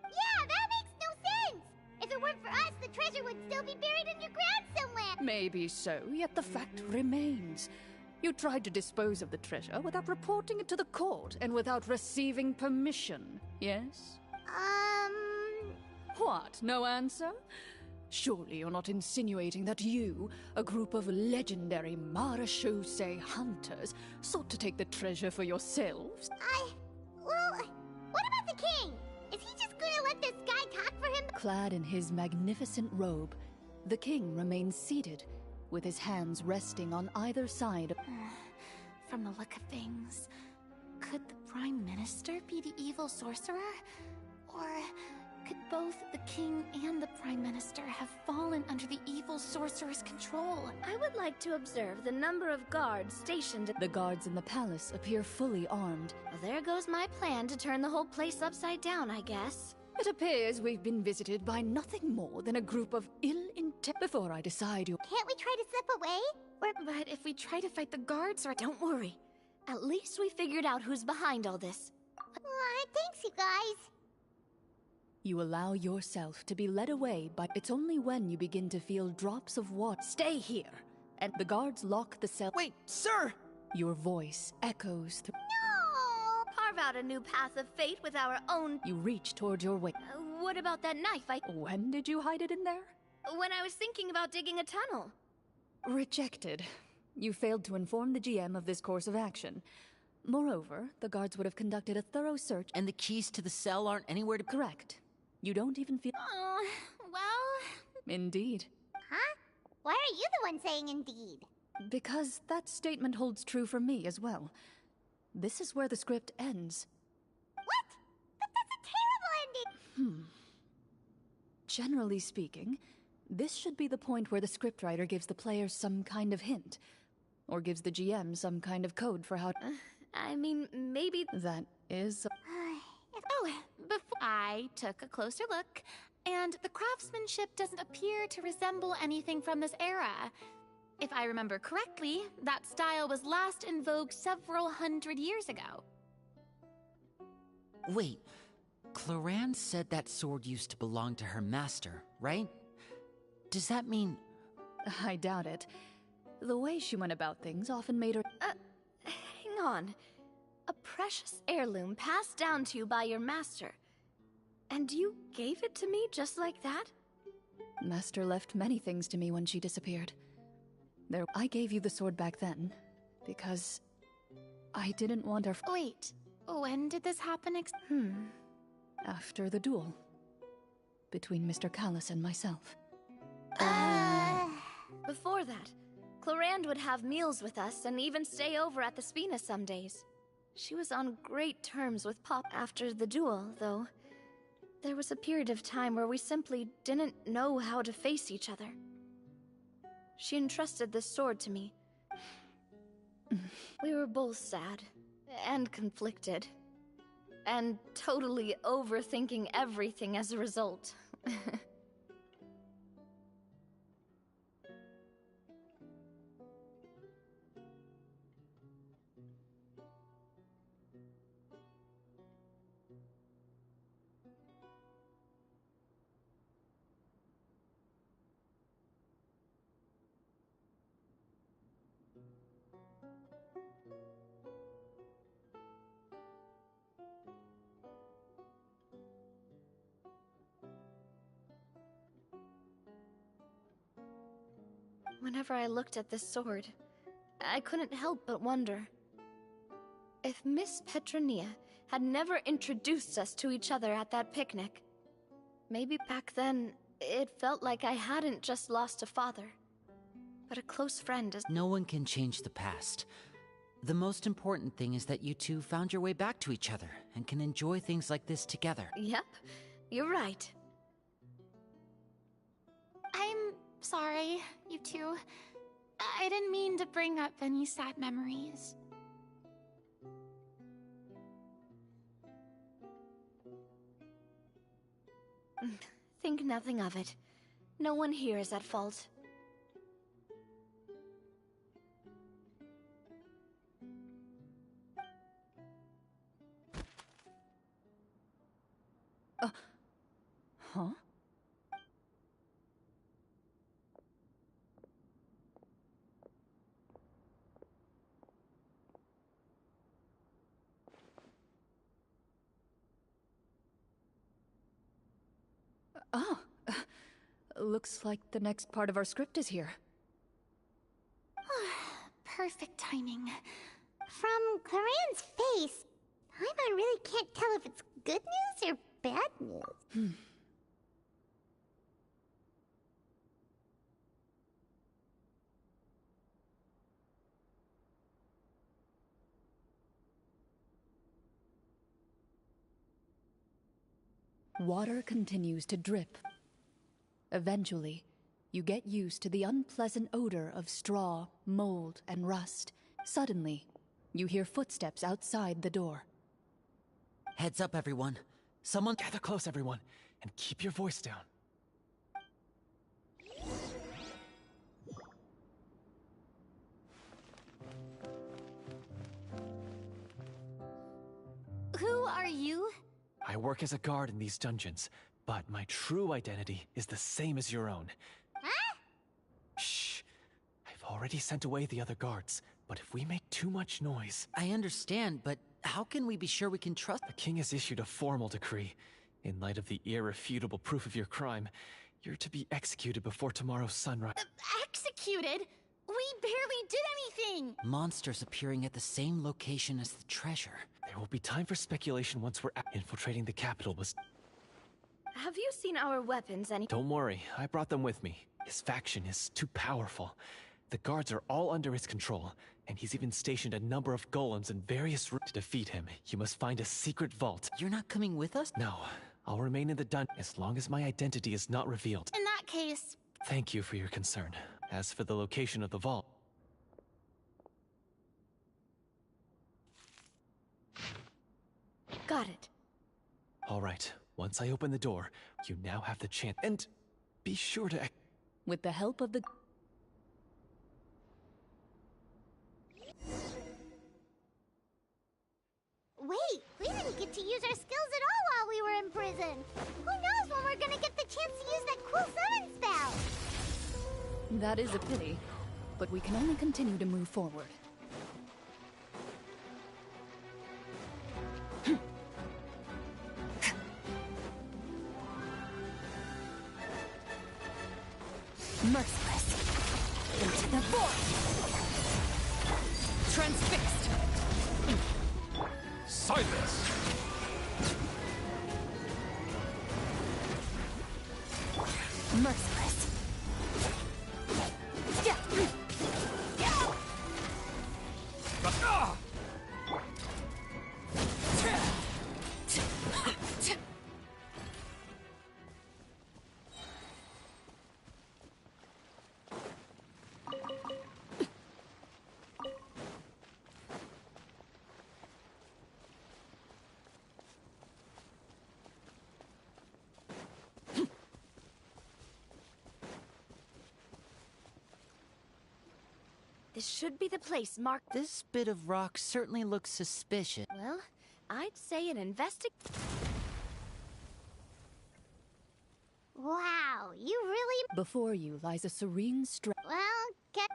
Yeah, that makes no sense! If it weren't for us, the treasure would still be buried underground somewhere! Maybe so, yet the fact remains. You tried to dispose of the treasure without reporting it to the court and without receiving permission, yes? What, no answer? Surely you're not insinuating that you, a group of legendary Marachose hunters, sought to take the treasure for yourselves? Well, what about the king? Is he just gonna let this guy talk for him? Clad in his magnificent robe, the king remains seated, with his hands resting on either side. From the look of things, could the Prime Minister be the evil sorcerer? Or could both the king and the Prime Minister have fallen under the evil sorcerer's control? I would like to observe the number of guards stationed at... The guards in the palace appear fully armed. Well, there goes my plan to turn the whole place upside down, I guess. It appears we've been visited by nothing more than a group of ill-intent... Before I decide you... Can't we try to slip away? But if we try to fight the guards or... Don't worry. At least we figured out who's behind all this. Thanks, you guys. You allow yourself to be led away by... It's only when you begin to feel drops of water. Stay here! And the guards lock the cell... Wait, sir! Your voice echoes through... No! Carve out a new path of fate with our own... You reach toward your way. What about that knife When did you hide it in there? When I was thinking about digging a tunnel. Rejected. You failed to inform the GM of this course of action. Moreover, the guards would have conducted a thorough search... And the keys to the cell aren't anywhere to... Correct. You don't even feel... Well... Indeed. Huh? Why are you the one saying indeed? Because that statement holds true for me as well. This is where the script ends. What? But that's a terrible ending! Generally speaking, this should be the point where the scriptwriter gives the players some kind of hint. Or gives the GM some kind of code for how... I mean, maybe... That is... Before I took a closer look, and the craftsmanship doesn't appear to resemble anything from this era. If I remember correctly, that style was last in vogue several hundred years ago. Wait, Cloran said that sword used to belong to her master, right? Does that mean... I doubt it. The way she went about things often made her... Hang on. A precious heirloom passed down to you by your master. And you gave it to me just like that? Master left many things to me when she disappeared. I gave you the sword back then, because I didn't want her... Wait, when did this happen After the duel. Between Mr. Callis and myself. Before that, Clorand would have meals with us and even stay over at the Spina some days. She was on great terms with Pop after the duel, though. There was a period of time where we simply didn't know how to face each other. She entrusted this sword to me. We were both sad and conflicted, and totally overthinking everything as a result. Whenever I looked at this sword, I couldn't help but wonder. If Miss Petronia had never introduced us to each other at that picnic, maybe back then it felt like I hadn't just lost a father, but a close friend as— No one can change the past. The most important thing is that you two found your way back to each other and can enjoy things like this together. Yep, you're right. I'm sorry, you two. I didn't mean to bring up any sad memories. Think nothing of it. No one here is at fault. Huh? Oh, looks like the next part of our script is here. Perfect timing. From Claren's face, Paimon really can't tell if it's good news or bad news. Water continues to drip. Eventually, you get used to the unpleasant odor of straw, mold, and rust. Suddenly, you hear footsteps outside the door. Heads up, everyone. Someone— Gather close, everyone, and keep your voice down. Who are you? I work as a guard in these dungeons, but my true identity is the same as your own. Huh? Shh. I've already sent away the other guards, but if we make too much noise— I understand, but how can we be sure we can trust— The king has issued a formal decree. In light of the irrefutable proof of your crime, you're to be executed before tomorrow's sunrise. Executed? We barely did anything! Monsters appearing at the same location as the treasure. There will be time for speculation once we're infiltrating the capital was— Have you seen our weapons any— Don't worry, I brought them with me. His faction is too powerful. The guards are all under his control, and he's even stationed a number of golems in various routes. To defeat him, you must find a secret vault. You're not coming with us? No, I'll remain in the dungeon as long as my identity is not revealed. In that case, Thank you for your concern. As for the location of the vault— Got it. All right, once I open the door, you now have the chance. And be sure to— With the help of the... Wait, we didn't get to use our skills at all while we were in prison. Who knows when we're gonna get the chance to use that cool summon spell? That is a pity, but we can only continue to move forward. Merciless. Into the void. Transfixed. Silence! Merciless. This should be the place marked. This bit of rock certainly looks suspicious. Well, I'd say an Wow, you really... Before you lies a serene stretch. Well, get...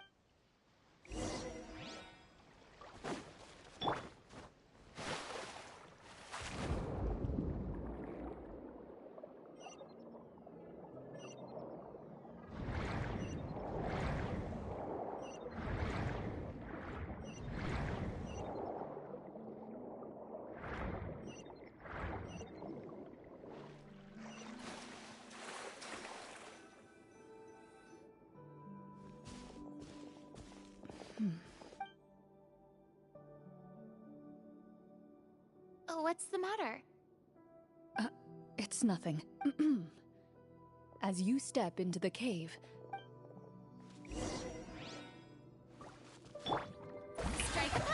What's the matter? It's nothing. As you step into the cave, Strike a pose!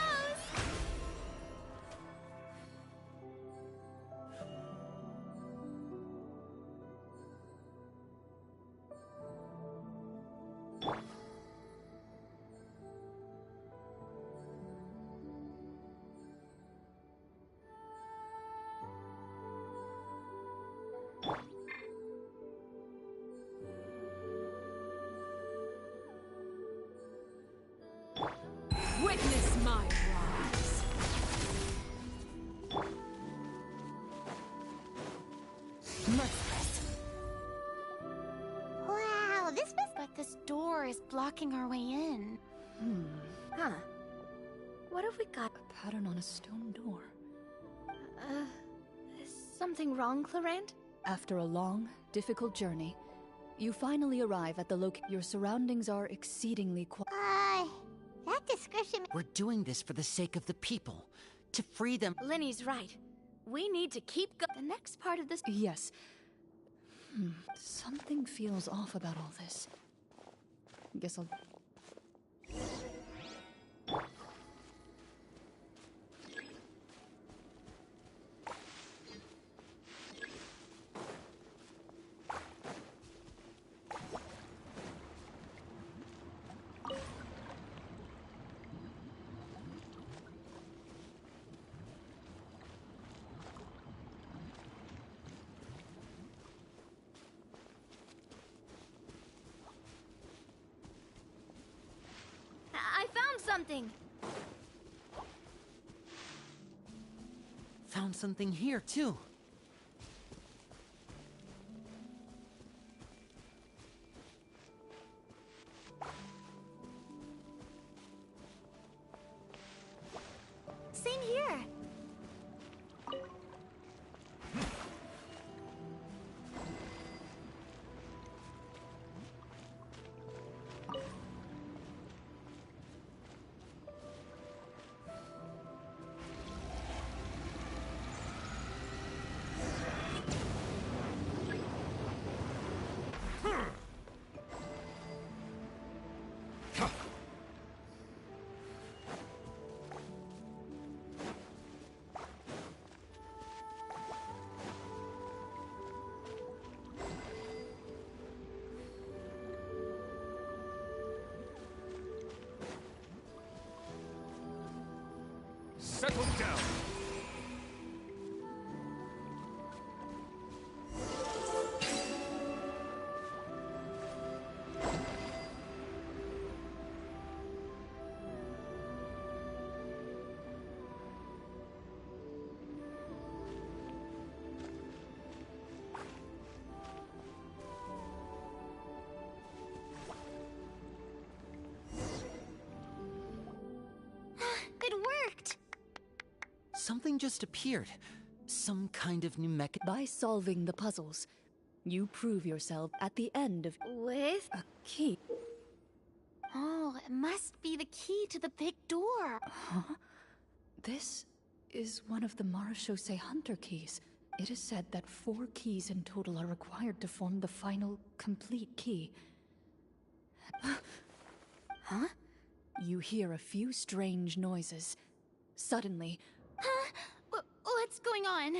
witness my rise. Merciless. Wow, this was... But this door is blocking our way in. Huh. What have we got? A pattern on a stone door. Is something wrong, Clarant? After a long, difficult journey, you finally arrive at the Your surroundings are exceedingly quiet. That description... We're doing this for the sake of the people. To free them. Linny's right. We need to keep the next part of this... Yes. Something feels off about all this. Guess I'll... I found something! Found something here, too. Same here. Settle down. It worked! Something just appeared. Some kind of new mecha... By solving the puzzles, you prove yourself at the end of With? a key. Oh, it must be the key to the big door. Huh? This is one of the Marashose Hunter keys. It is said that 4 keys in total are required to form the final, complete key. Huh? You hear a few strange noises. Suddenly, Huh? What's going on?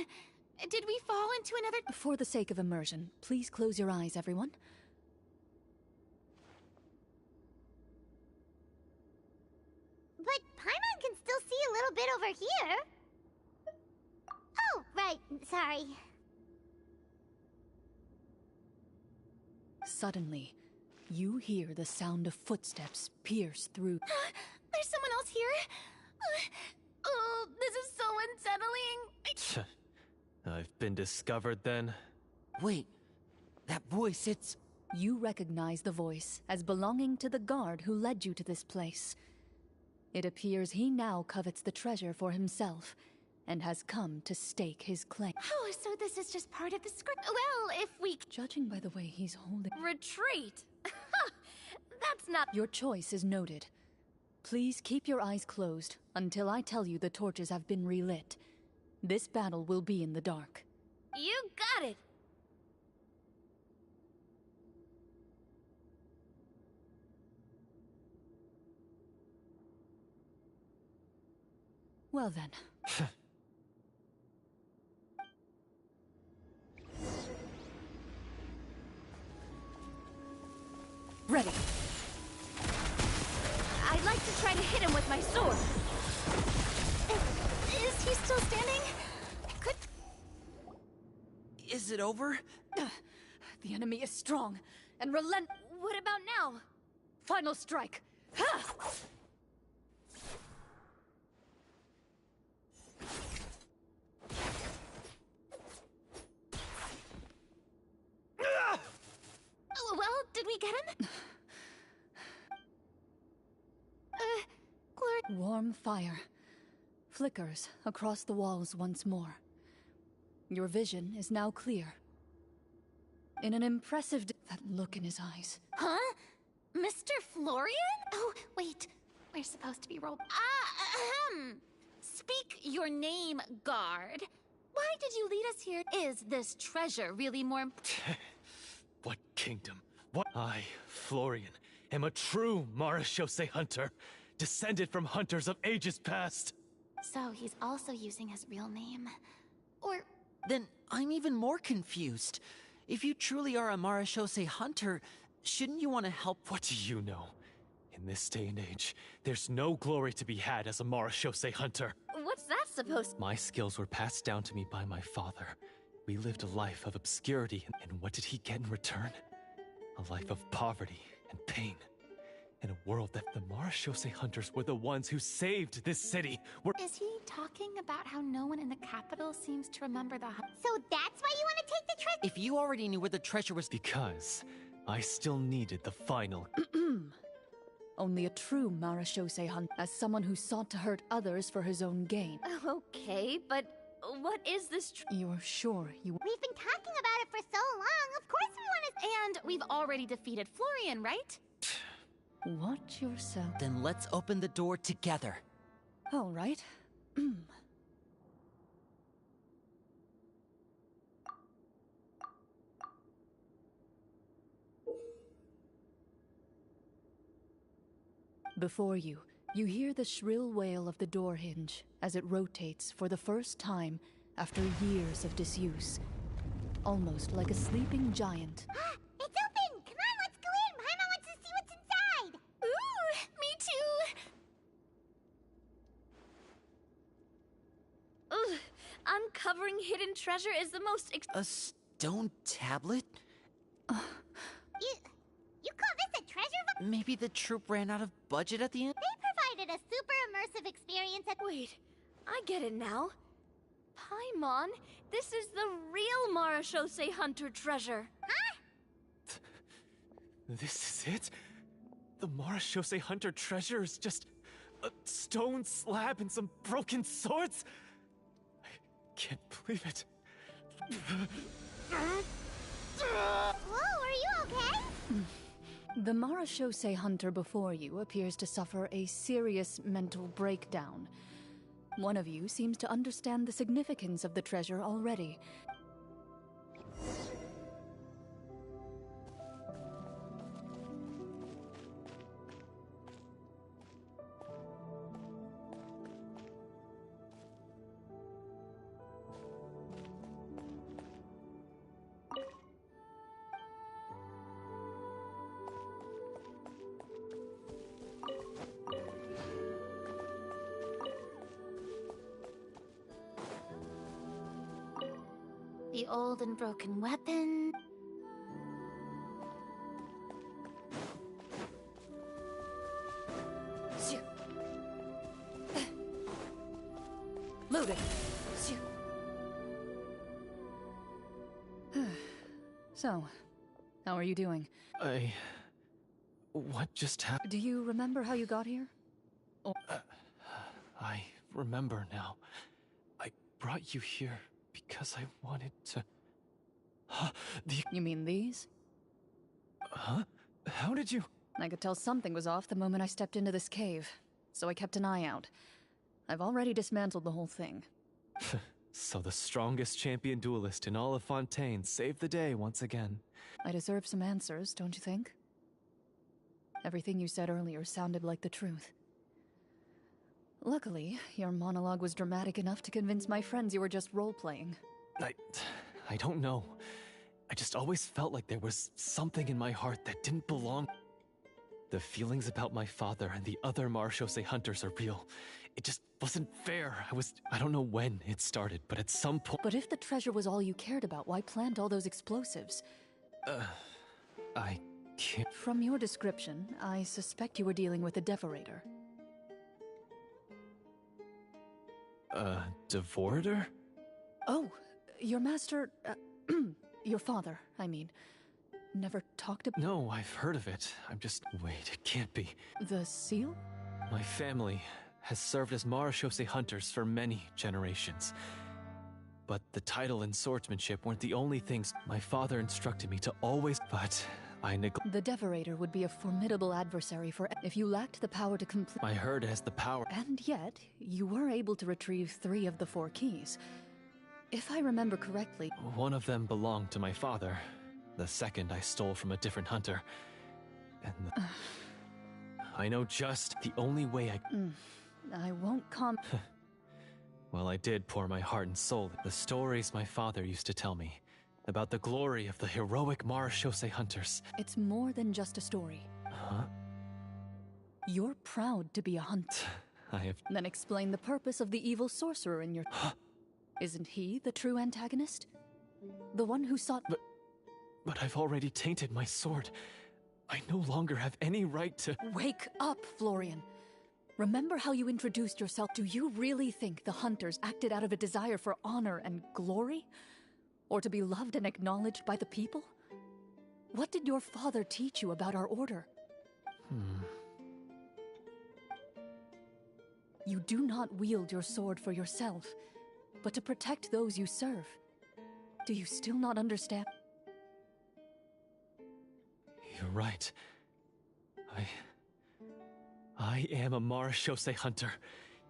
Did we fall into another... for the sake of immersion, please close your eyes, everyone. bit over here. Oh, right. Sorry. Suddenly, you hear the sound of footsteps pierce through. There's someone else here? Oh, this is so unsettling. I've been discovered then? Wait, that voice, it's... You recognize the voice as belonging to the guard who led you to this place. It appears he now covets the treasure for himself, and has come to stake his claim. Oh, so this is just part of the script. Well, if we... Judging by the way he's holding... Retreat! That's not... Your choice is noted. Please keep your eyes closed until I tell you the torches have been relit. This battle will be in the dark. You got it! Well then. Ready. I'd like to try to hit him with my sword. Is he still standing? Could... Is it over? The enemy is strong and relent. What about now? Final strike. Ha! Oh, well, did we get him? Warm fire flickers across the walls once more. Your vision is now clear. In an impressive that look in his eyes. Huh? Mr. Florian? Oh, wait. We're supposed to be rolled. Speak your name, guard. Why did you lead us here? Is this treasure really more... What kingdom? What? I, Florian, am a true Marashose hunter, descended from hunters of ages past. So he's also using his real name. Or... Then I'm even more confused. If you truly are a Marashose hunter, shouldn't you want to help? What do you know? In this day and age, there's no glory to be had as a Marashose hunter. What's that supposed... My skills were passed down to me by my father. We lived a life of obscurity, and what did he get in return? A life of poverty and pain. In a world that the Marashose hunters were the ones who saved this city. Is he talking about how no one in the capital seems to remember the hunt? So that's why you want to take the treasure? If you already knew where the treasure was... Because I still needed the final... Only a true Marashose hunter, as someone who sought to hurt others for his own gain. Okay, but what is this You're sure you... We've been talking about it for so long. Of course we want to... And we've already defeated Florian, right? Watch yourself. Then let's open the door together. All right. Before you, you hear the shrill wail of the door hinge as it rotates for the first time after years of disuse. Almost like a sleeping giant. It's open! Come on, let's go in! Paimon wants to see what's inside! Ooh, me too! Ugh, uncovering hidden treasure is the most A stone tablet? You call this a treasure vault? Maybe the troop ran out of budget at the end? They provided a super immersive experience at... Wait, I get it now. Paimon, this is the real Marashose hunter treasure. Huh? This is it? The Marashose hunter treasure is just a stone slab and some broken swords? I can't believe it. Whoa, are you okay? The Marashose hunter before you appears to suffer a serious mental breakdown. One of you seems to understand the significance of the treasure already. The old and broken weapon. Loaded. So, how are you doing? What just happened? Do you remember how you got here? I remember now. I brought you here because I wanted to... You mean these? Huh? How did you... I could tell something was off the moment I stepped into this cave, so I kept an eye out. I've already dismantled the whole thing. So the strongest champion duelist in all of Fontaine saved the day once again. I deserve some answers, don't you think? Everything you said earlier sounded like the truth. Luckily, your monologue was dramatic enough to convince my friends you were just role-playing. I don't know. I just always felt like there was something in my heart that didn't belong. The feelings about my father and the other Marechaussee hunters are real. It just wasn't fair. I don't know when it started, but at some point... But if the treasure was all you cared about, why plant all those explosives? I can't... From your description, I suspect you were dealing with a devorator. Devorator? Oh, your master... your father, I mean. Never talked about... No, I've heard of it. I'm just... Wait, it can't be. The seal? My family has served as Marechaussee hunters for many generations. But the title and swordsmanship weren't the only things my father instructed me to always... But I neglect... The devorator would be a formidable adversary for... If you lacked the power to complete... I heard it has the power... And yet, you were able to retrieve 3 of the 4 keys. If I remember correctly... One of them belonged to my father. The second I stole from a different hunter. And the... I know just the only way I won't Well, I did pour my heart and soul. The stories my father used to tell me about the glory of the heroic Marechaussee hunters. It's more than just a story. Huh? You're proud to be a hunter. I have... Then explain the purpose of the evil sorcerer in your... Isn't he the true antagonist? The one who sought... But I've already tainted my sword. I no longer have any right to... Wake up, Florian. Remember how you introduced yourself? Do you really think the hunters acted out of a desire for honor and glory? Or to be loved and acknowledged by the people? What did your father teach you about our order? You do not wield your sword for yourself, but to protect those you serve. Do you still not understand? You're right. I am a Marechaussee hunter.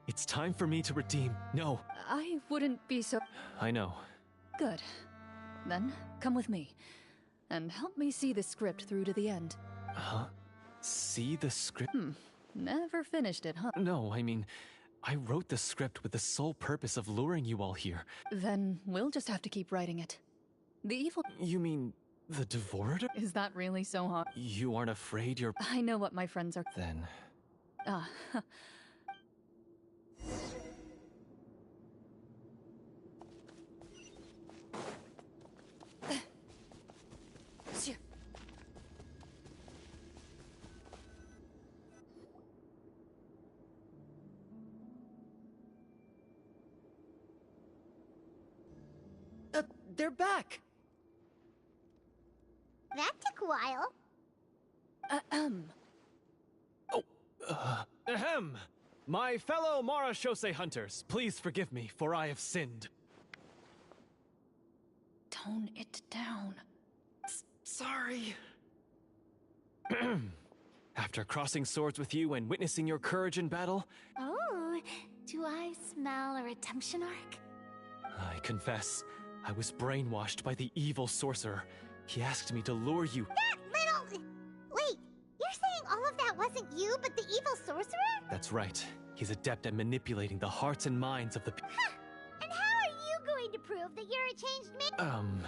It's time for me to redeem. No. I wouldn't be so... I know. Good. Then, come with me. And help me see the script through to the end. Huh? See the script? Never finished it, huh? No, I mean, I wrote the script with the sole purpose of luring you all here. Then we'll just have to keep writing it. The evil... You mean the Devorator? Is that really so hard? You aren't afraid you're... I know what my friends are... Then... They're back! That took a while. Ahem! My fellow Marechaussee hunters, please forgive me, for I have sinned. Tone it down. Sorry. After crossing swords with you and witnessing your courage in battle... Oh, do I smell a redemption arc? I confess, I was brainwashed by the evil sorcerer. He asked me to lure you... That little... Wait, you're saying all of that wasn't you, but the evil sorcerer? That's right. He's adept at manipulating the hearts and minds of the... And how are you going to prove that you're a changed man?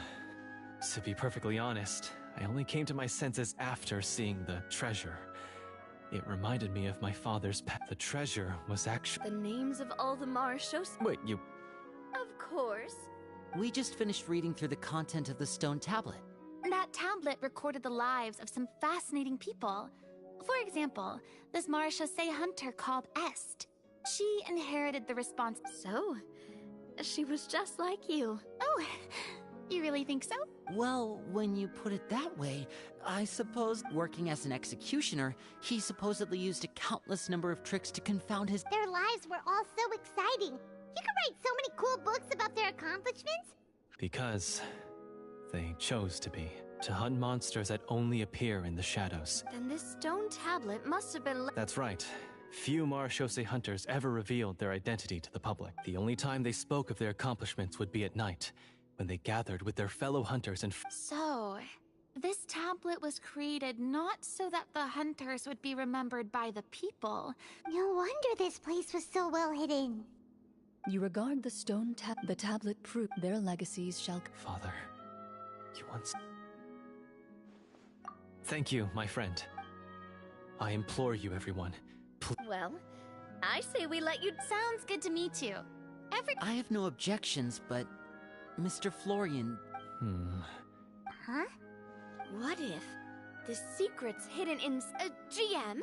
To be perfectly honest, I only came to my senses after seeing the treasure. It reminded me of my father's pet. The treasure was actually... The names of all the Marechaussee... Wait, you... Of course. We just finished reading through the content of the stone tablet. That tablet recorded the lives of some fascinating people. For example, this Marechaussee hunter called Est. She inherited the response. So, she was just like you. Oh, you really think so? Well, when you put it that way, I suppose working as an executioner, he supposedly used a countless number of tricks to confound his— Their lives were all so exciting. You could write so many cool books about their accomplishments. Because they chose to be. To hunt monsters that only appear in the shadows. Then this stone tablet must have been That's right. Few Marechaussee hunters ever revealed their identity to the public. The only time they spoke of their accomplishments would be at night, when they gathered with their fellow hunters and— So, this tablet was created not so that the hunters would be remembered by the people. No wonder this place was so well hidden. You regard the the tablet proof. Their legacies shall— Father, you once— Thank you, my friend. I implore you, everyone. Well, I say we let you— Sounds good to me too. I have no objections, but Mr. Florian— Huh? What if the secret's hidden in GM?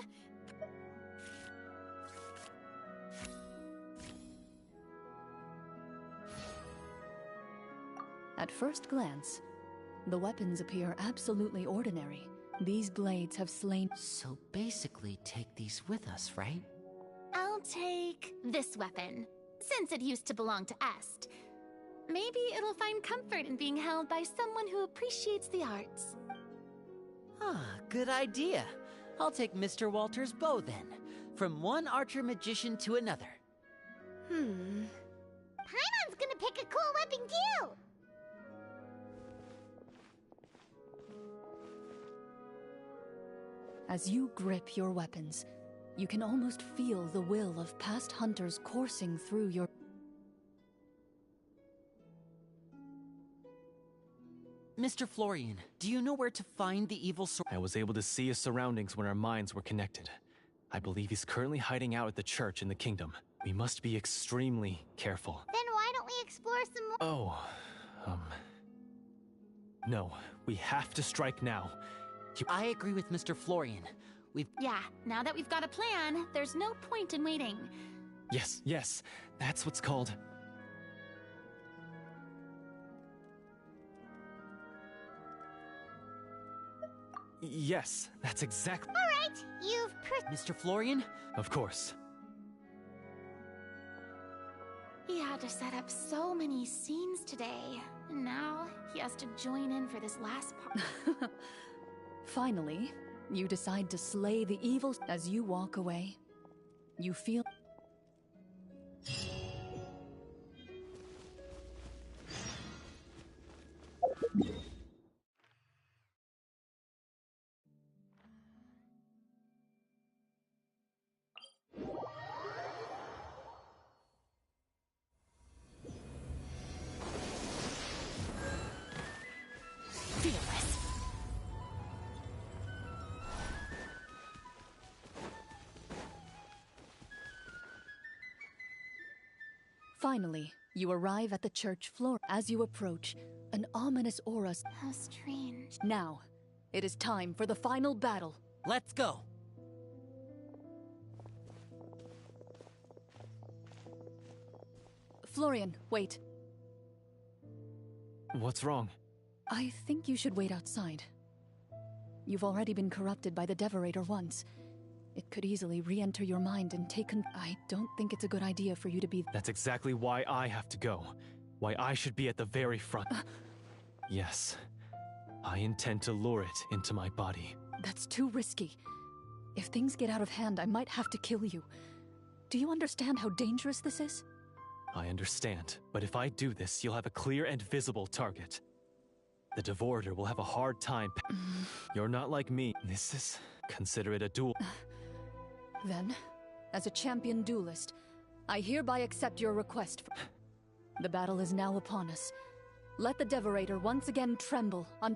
At first glance, the weapons appear absolutely ordinary. These blades have slain— So basically, take these with us, right? I'll take this weapon, since it used to belong to Est. Maybe it'll find comfort in being held by someone who appreciates the arts. Ah, good idea. I'll take Mr. Walter's bow then. From one archer magician to another. Paimon's gonna pick a cool weapon too! As you grip your weapons, you can almost feel the will of past hunters coursing through your— Mr. Florian, do you know where to find the evil sword? I was able to see his surroundings when our minds were connected. I believe he's currently hiding out at the church in the kingdom. We must be extremely careful. Then why don't we explore some more? No, we have to strike now. I agree with Mr. Florian. Yeah, now that we've got a plan, there's no point in waiting. Yes, that's what's called— Yes, that's exactly— Alright, you've Mr. Florian? Of course. He had to set up so many scenes today, and now he has to join in for this last part. Finally, you decide to slay the evil. As you walk away, you feel— Fearless. Finally, you arrive at the church floor. As you approach, an ominous aura— How strange. Now, it is time for the final battle. Let's go! Florian, wait. What's wrong? I think you should wait outside. You've already been corrupted by the Devorator once. It could easily re-enter your mind and take I don't think it's a good idea for you to be— That's exactly why I have to go. Why I should be at the very front. Yes. I intend to lure it into my body. That's too risky. If things get out of hand, I might have to kill you. Do you understand how dangerous this is? I understand, but if I do this, you'll have a clear and visible target. The Devorator will have a hard time. You're not like me. This is— consider it a duel. Then, as a champion duelist, I hereby accept your request for— The battle is now upon us. Let the Devorator once again tremble on—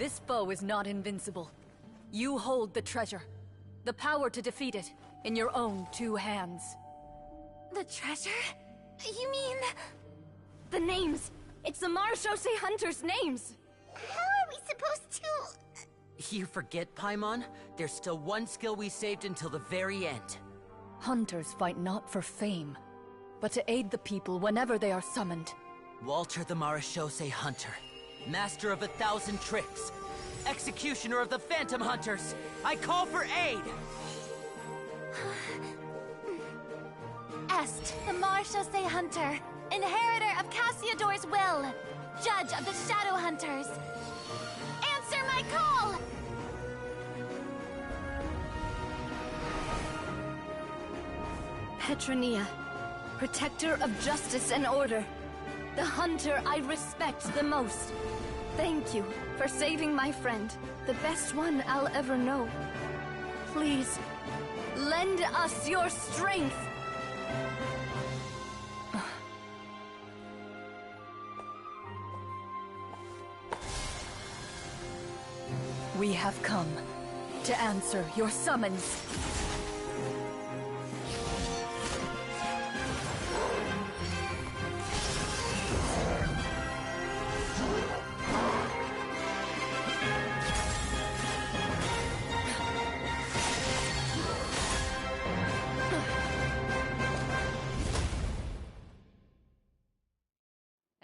This foe is not invincible. You hold the treasure. The power to defeat it in your own 2 hands. The treasure? You mean... The names! It's the Marshose Hunters' names! How are we supposed to... You forget, Paimon? There's still one skill we saved until the very end. Hunters fight not for fame, but to aid the people whenever they are summoned. Walter the Marashose Hunter, master of 1,000 tricks, executioner of the Phantom Hunters, I call for aid! Est, the Marshose Hunter, inheritor of Cassiodor's will, judge of the Shadow Hunters. Answer my call! Petronia, protector of justice and order. The hunter I respect the most. Thank you for saving my friend, the best one I'll ever know. Please, lend us your strength. We have come to answer your summons.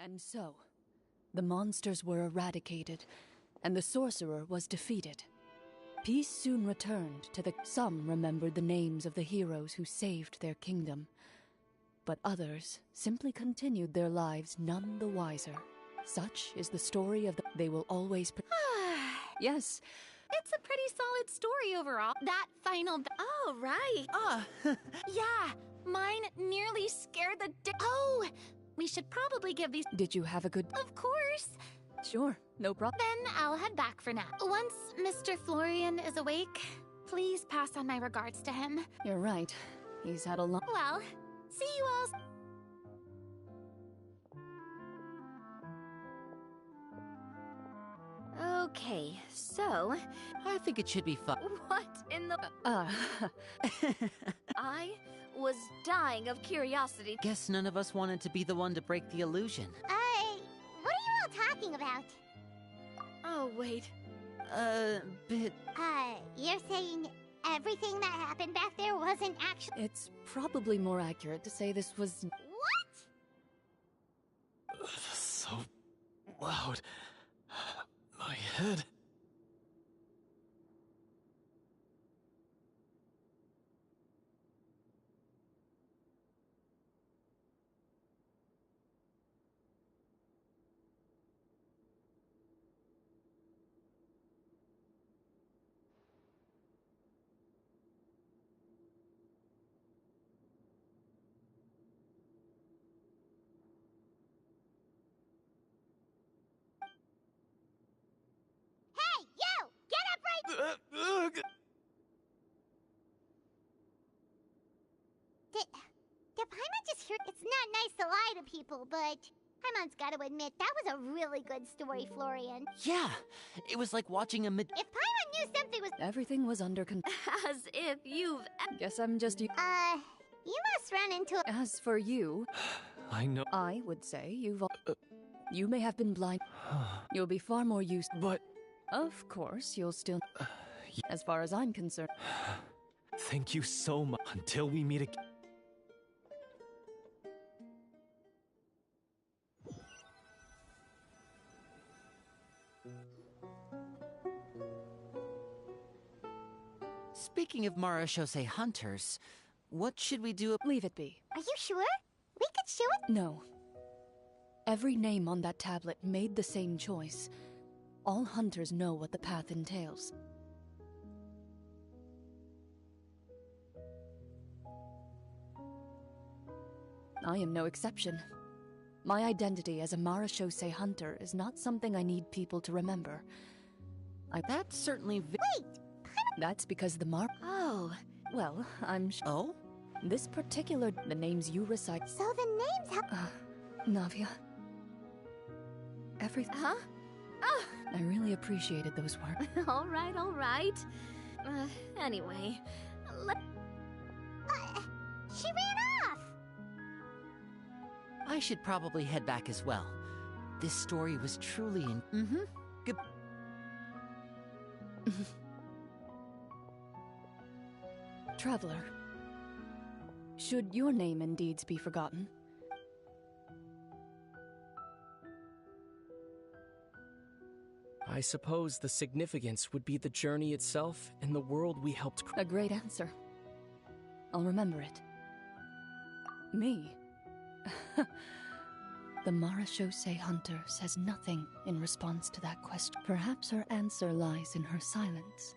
And so, the monsters were eradicated, and the sorcerer was defeated. Peace soon returned to the... Some remembered the names of the heroes who saved their kingdom, but others simply continued their lives none the wiser. Such is the story of the... They will always... Yes. It's a pretty solid story overall. That final... Oh, right. Yeah, mine nearly scared the Oh! We should probably give these... Did you have a good... Of course! Sure, no problem. Then I'll head back for now. Once Mr. Florian is awake, please pass on my regards to him. You're right. He's had a long... Well, see you all... Okay, so... I think it should be fun. What in the... I was dying of curiosity. Guess none of us wanted to be the one to break the illusion. What are you all talking about? Oh, wait. Bit... You're saying everything that happened back there wasn't actually... It's probably more accurate to say this was... What? So loud. My head. Hey, you! Get up right... Did Paimon just hear... It's not nice to lie to people, but... Paimon's gotta admit, that was a really good story, Florian. Yeah, it was like watching a If Paimon knew something was... Everything was under control. As if you've... Guess I'm just... You must run into... As for you... I know... I would say you've... You may have been blind. You'll be far more used... But... Of course, you'll still... As far as I'm concerned... Thank you so much. Until we meet again... Speaking of Marashose Hunters, what should we do? Leave it be. Are you sure? We could show it... No. Every name on that tablet made the same choice. All hunters know what the path entails. I am no exception. My identity as a Marashose hunter is not something I need people to remember. That's certainly Wait! That's because the Oh. Well, I'm Oh? This particular... The names you recite... So the names have... Navia... Everything... Huh? Oh, I really appreciated those words. All right, all right. Anyway, She ran off! I should probably head back as well. This story was truly Good. Traveler, should your name and deeds be forgotten, I suppose the significance would be the journey itself and the world we helped a great answer. I'll remember it. Me? The Marachose Hunter says nothing in response to that question. Perhaps her answer lies in her silence.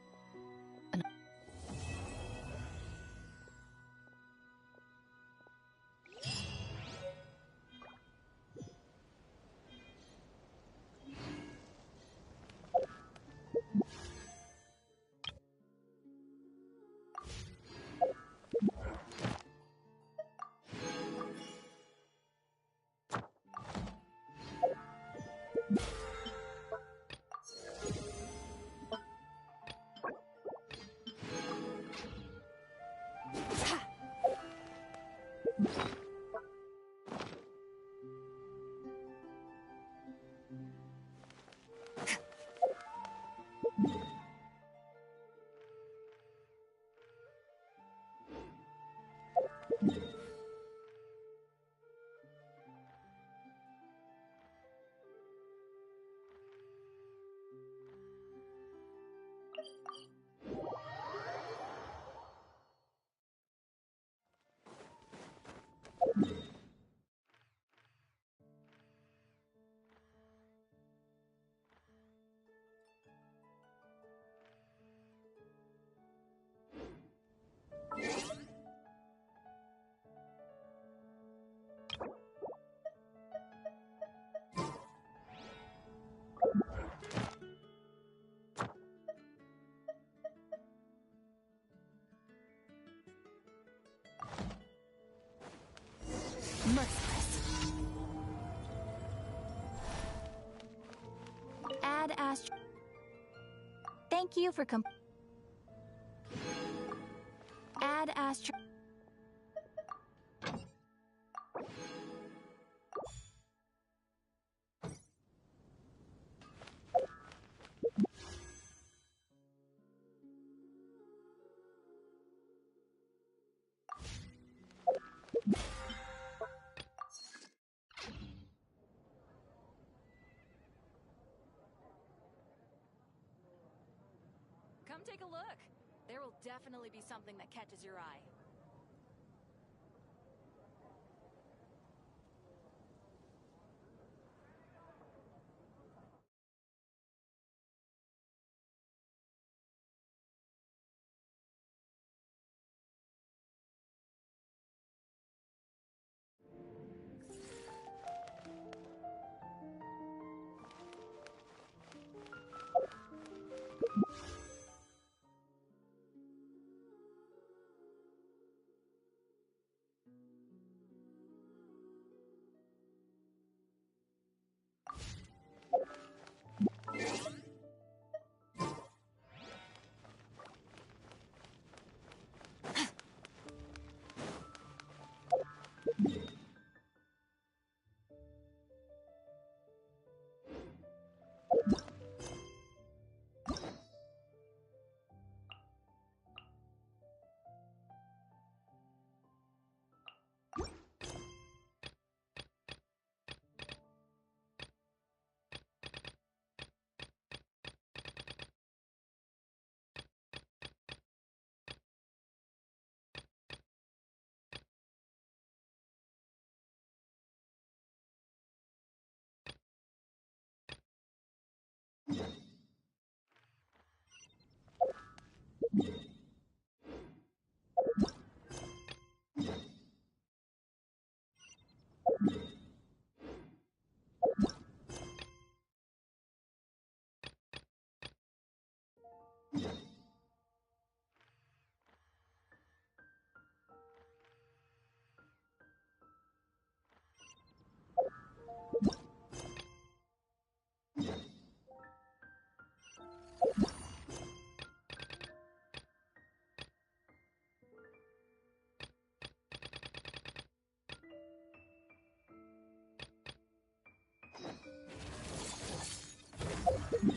merciless. Add Astro. Thank you for Add Astro. Come take a look. There will definitely be something that catches your eye. Beep,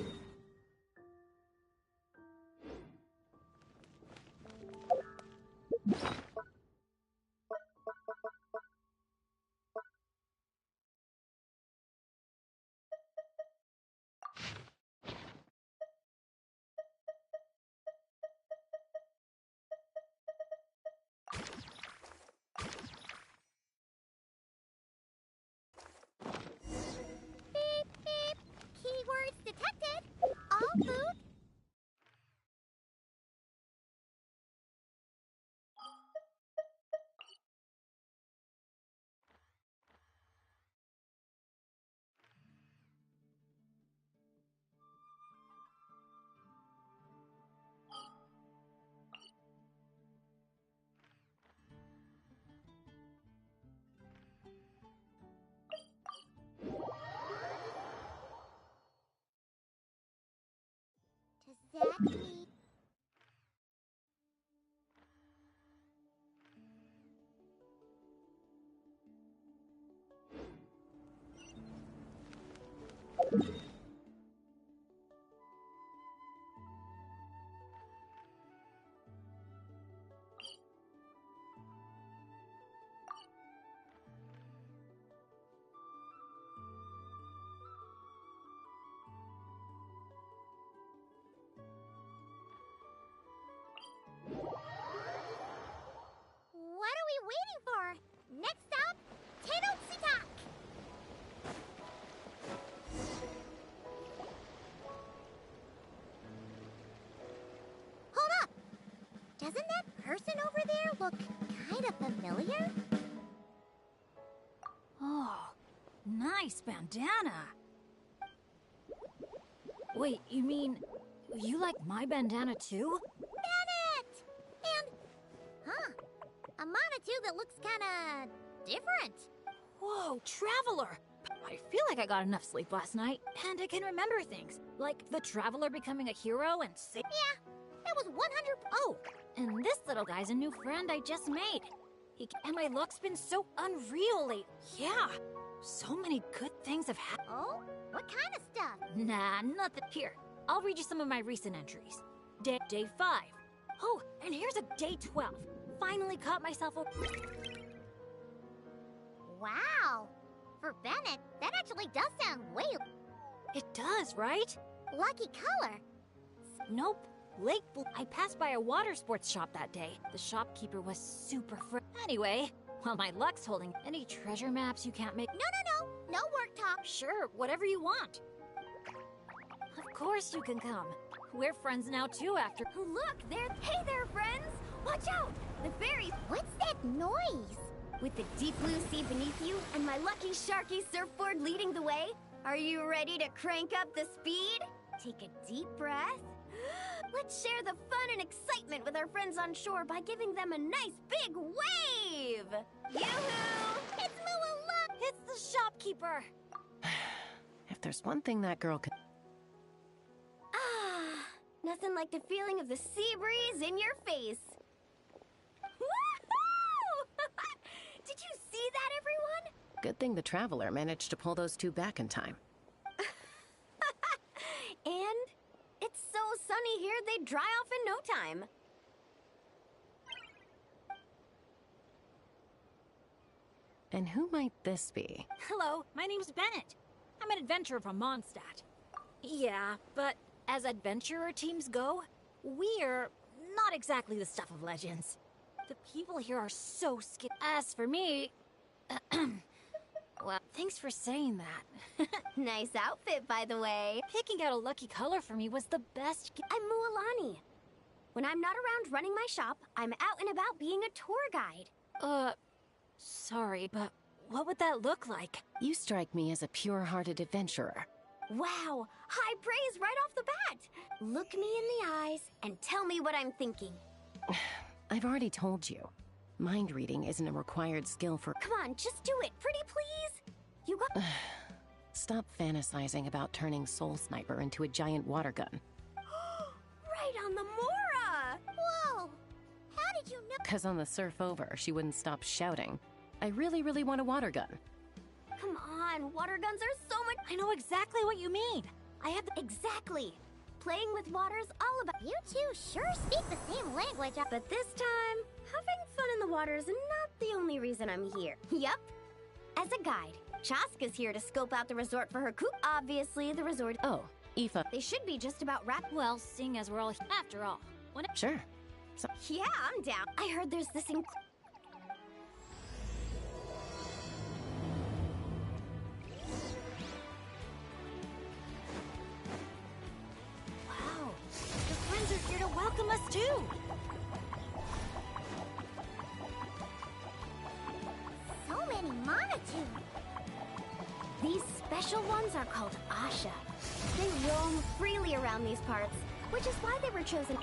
beep. Keywords detected. All food. Does that mean... What are we waiting for? Next stop, Tenochtitlan! Hold up! Doesn't that person over there look kind of familiar? Oh, nice bandana. Wait, you mean you like my bandana too? Bennett! And... Huh. A Manitou that looks kinda... different. Whoa, Traveler! I feel like I got enough sleep last night, and I can remember things. Like the Traveler becoming a hero and Yeah, that was 100... Oh, and this little guy's a new friend I just made. And my luck's been so unreal lately. Yeah, so many good things have happened. Oh? What kind of stuff? Nah, nothing. Here, I'll read you some of my recent entries. Day 5. Oh, and here's a day 12. Finally caught myself a... Wow! For Bennett, that actually does sound way... It does, right? lucky color. Nope. Lake Blue. I passed by a water sports shop that day. The shopkeeper was super Anyway, while my luck's holding, any treasure maps you can't make... No work talk. Sure, whatever you want. Of course you can come. We're friends now too after... Look, there. Hey there, friends! Watch out! The fairies. What's that noise? With the deep blue sea beneath you and my lucky Sharky surfboard leading the way, are you ready to crank up the speed? Take a deep breath. Let's share the fun and excitement with our friends on shore by giving them a nice big wave! Yoo-hoo! It's Muala! It's the shopkeeper! If there's one thing that girl can... Ah, nothing like the feeling of the sea breeze in your face. Woohoo! Did you see that, everyone? Good thing the Traveler managed to pull those two back in time. And it's so sunny here, they'd dry off in no time. And who might this be? Hello, my name's Bennett. I'm an adventurer from Mondstadt. Yeah, but as adventurer teams go, we're not exactly the stuff of legends. The people here are so skilled. As for me... well, thanks for saying that. Nice outfit, by the way. Picking out a lucky color for me was the best I'm Mualani. When I'm not around running my shop, I'm out and about being a tour guide. Sorry, but what would that look like? You strike me as a pure-hearted adventurer. Wow, high praise right off the bat. Look me in the eyes and tell me what I'm thinking. I've already told you. Mind reading isn't a required skill for... Come on, just do it, pretty please. You got... Stop fantasizing about turning Soul Sniper into a giant water gun. Right on the Mora! Whoa! How did you know? 'Cause on the surf over, she wouldn't stop shouting. I really, really want a water gun. Come on, water guns are so much... I know exactly what you mean. I had the... Exactly! Playing with water's all about... You two sure speak the same language. But this time, having fun in the water is not the only reason I'm here. Yup. As a guide, Chaska's here to scope out the resort for her coop. Obviously, the resort... Oh, Aoife. They should be just about Well, seeing as we're all... After all, when... Sure. So Yeah, I'm down. I heard there's this Wow, your friends are here to welcome us too! so many Monotune. These special ones are called Asha. They roam freely around these parts, which is why they were chosen.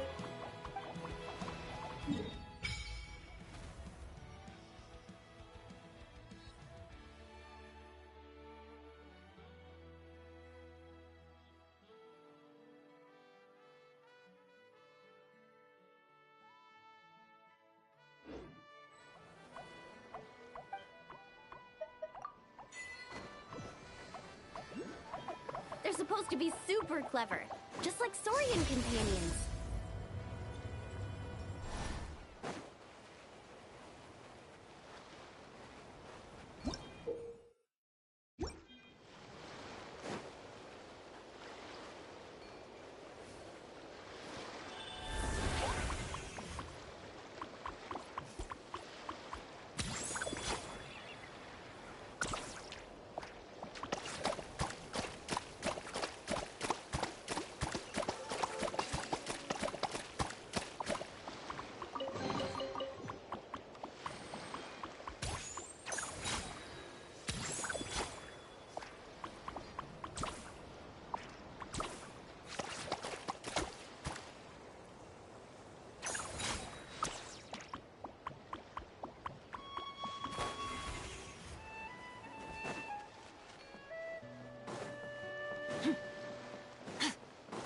They're supposed to be super clever, just like Saurian companions.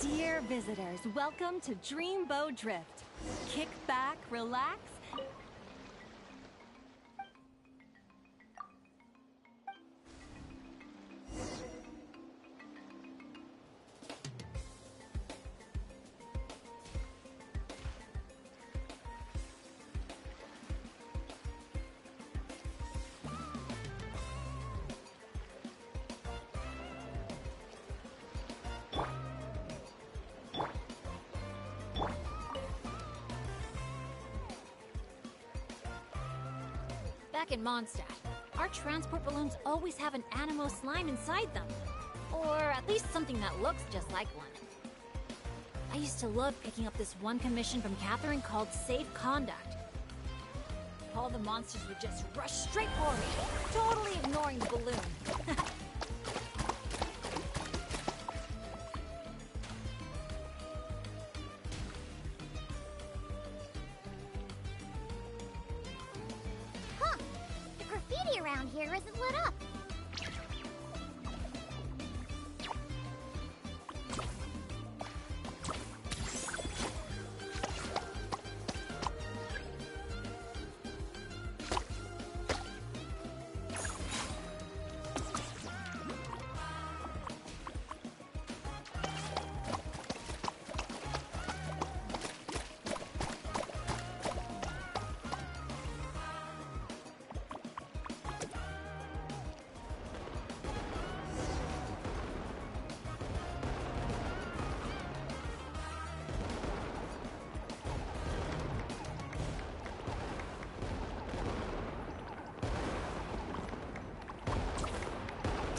Dear visitors, welcome to Dreamboat Drift. Kick back, relax. Back in Mondstadt, our transport balloons always have an animo slime inside them. Or at least something that looks just like one. I used to love picking up this one commission from Catherine called Safe Conduct. All the monsters would just rush straight for me, totally ignoring the balloon. Huh. The graffiti around here isn't lit up.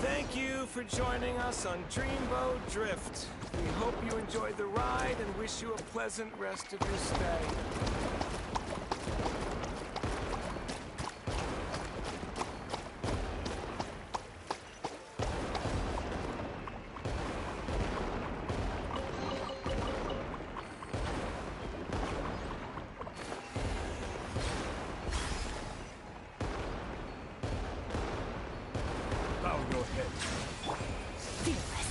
Thank you for joining us on Dreamboat Drift. We hope you enjoyed the ride and wish you a pleasant rest of your stay. Bow your head. Fearless.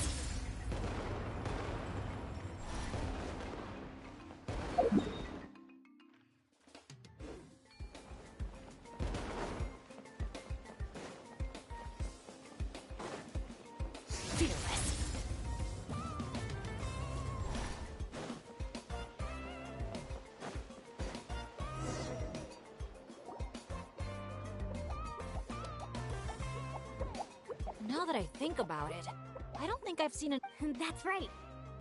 Now that I think about it, I don't think I've seen a... That's right.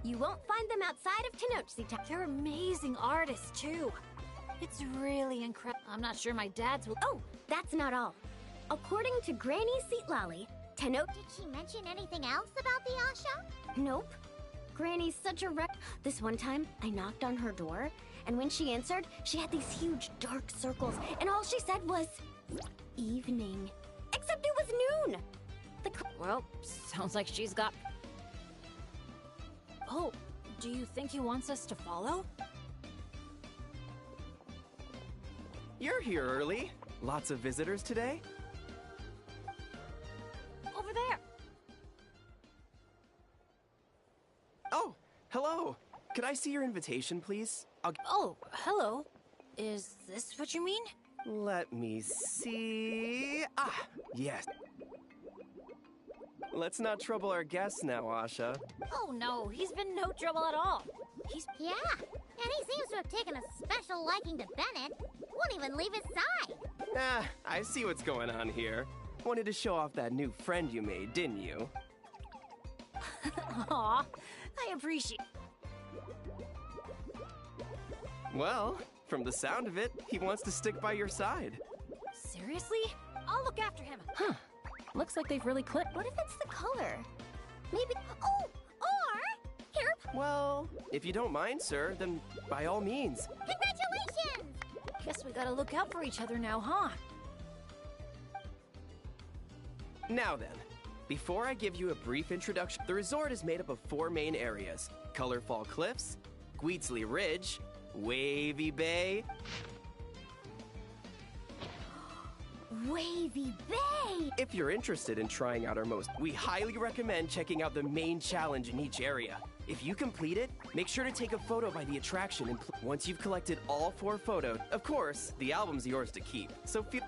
You won't find them outside of Tenochtitlan. They're amazing artists, too. It's really incredible. I'm not sure my dad's will... Oh, that's not all. According to Granny Seatlolly, Did she mention anything else about the Asha? Nope. Granny's such a wreck. This one time, I knocked on her door, and when she answered, she had these huge dark circles, and all she said was... evening. Except it was noon! Well, sounds like she's got... Oh, do you think he wants us to follow? You're here early. Lots of visitors today? Over there! Oh, hello. Could I see your invitation, please? Oh, hello. Is this what you mean? Let me see... Ah, yes. Let's not trouble our guests now, Asha. Oh no, he's been no trouble at all. Yeah, and he seems to have taken a special liking to Bennett. Won't even leave his side. Ah, I see what's going on here. Wanted to show off that new friend you made, didn't you? Aw, I appreciate... Well, from the sound of it, he wants to stick by your side. Seriously? I'll look after him. Huh. Looks like they've really clicked. What if it's the color? Maybe... Oh! Or... Here... Well, if you don't mind, sir, then by all means. Congratulations! Guess we gotta look out for each other now, huh? Now then, before I give you a brief introduction, the resort is made up of 4 main areas. Colorful Cliffs, Gweetsley Ridge, Wavy Bay... Wavy Bay! If you're interested in trying out our we highly recommend checking out the main challenge in each area. If you complete it, make sure to take a photo by the attraction, and once you've collected all 4 photos, of course, the album's yours to keep. So feel...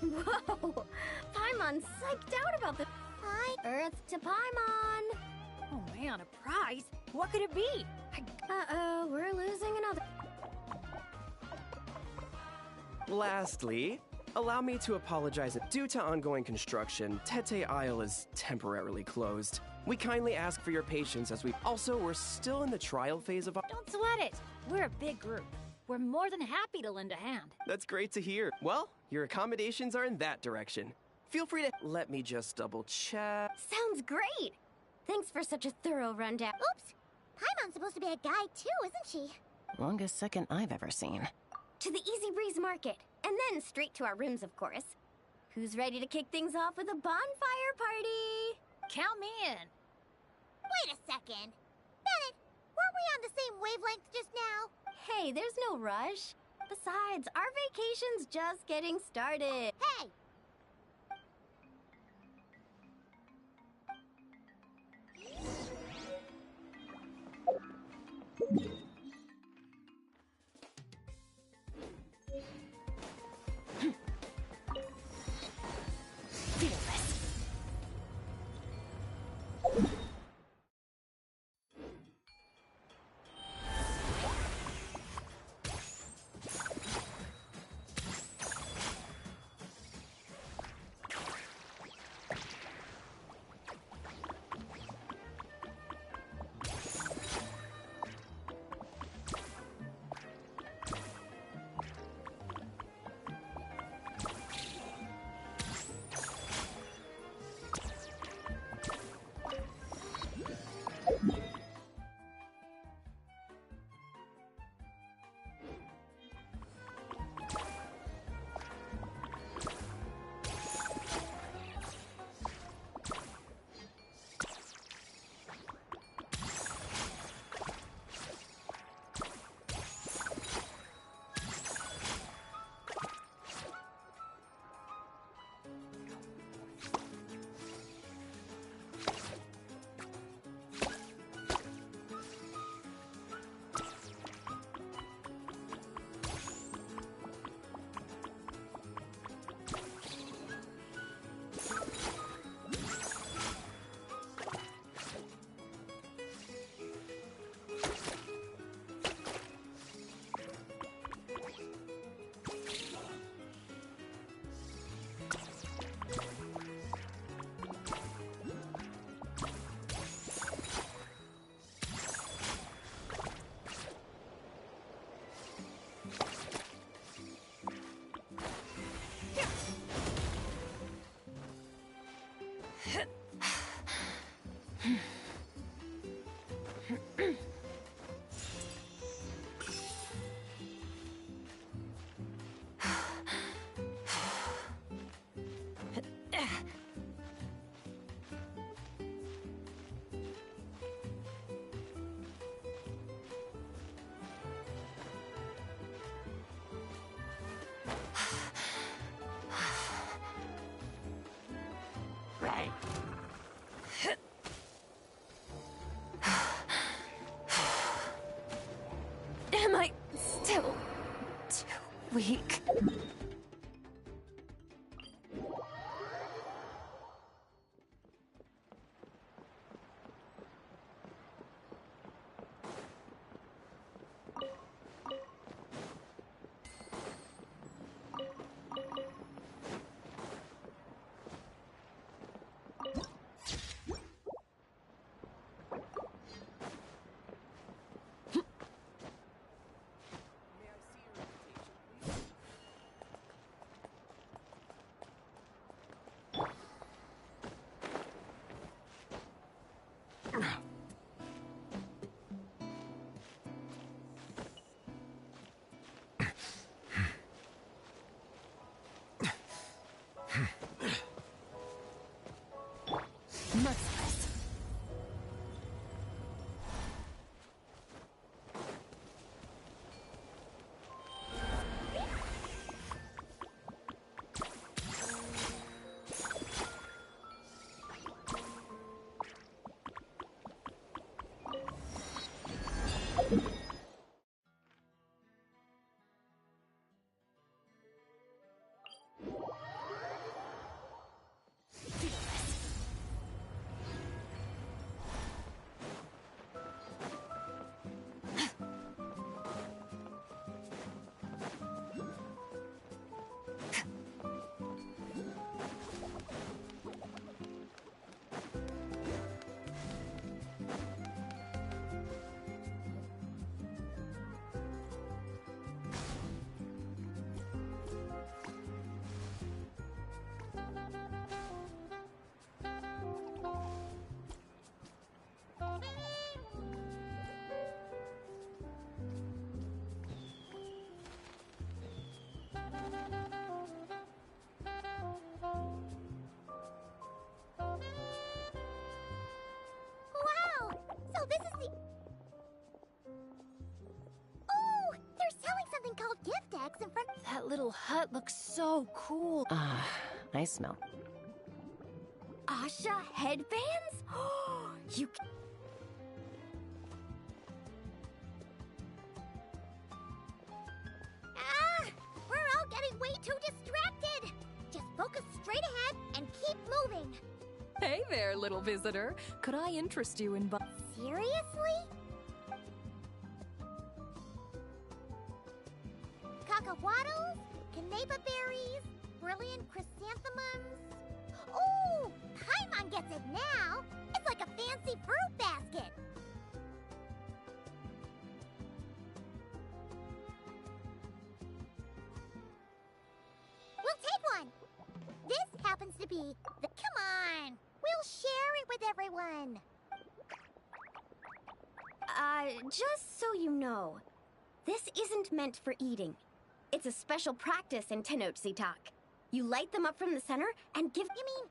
Whoa! Paimon's psyched out about the... Earth to Paimon! Oh man, a prize? What could it be? Uh-oh, we're losing another... Lastly, allow me to apologize. Due to ongoing construction, Tete Isle is temporarily closed. We kindly ask for your patience as we're still in the trial phase of... Don't sweat it. We're a big group. We're more than happy to lend a hand. That's great to hear. Well, your accommodations are in that direction. Feel free to... Let me just double check... Sounds great! Thanks for such a thorough rundown. Oops! Paimon's supposed to be a guide too, isn't she? Longest second I've ever seen. To the Easy Breeze Market, and then straight to our rooms, of course. Who's ready to kick things off with a bonfire party? Count me in. Wait a second. Bennett, weren't we on the same wavelength just now? Hey, there's no rush. Besides, our vacation's just getting started. Hey! Right. Am I still too weak? Merciless. Wow! So this is the... Oh! They're selling something called gift eggs in front... That little hut looks so cool. I smell. Asha headbands? You c- Ah! We're all getting way too distracted! Just focus straight ahead and keep moving! Hey there, little visitor. Could I interest you in... Seriously? Cacahuatls? Caneba berries? Brilliant chrysanthemums? Oh! Paimon gets it now! It's like a fancy fruit basket! We'll take one! This happens to be the... Come on! We'll share it with everyone! just so you know, this isn't meant for eating. It's a special practice in Tenochtitlan. You light them up from the center and give... You mean,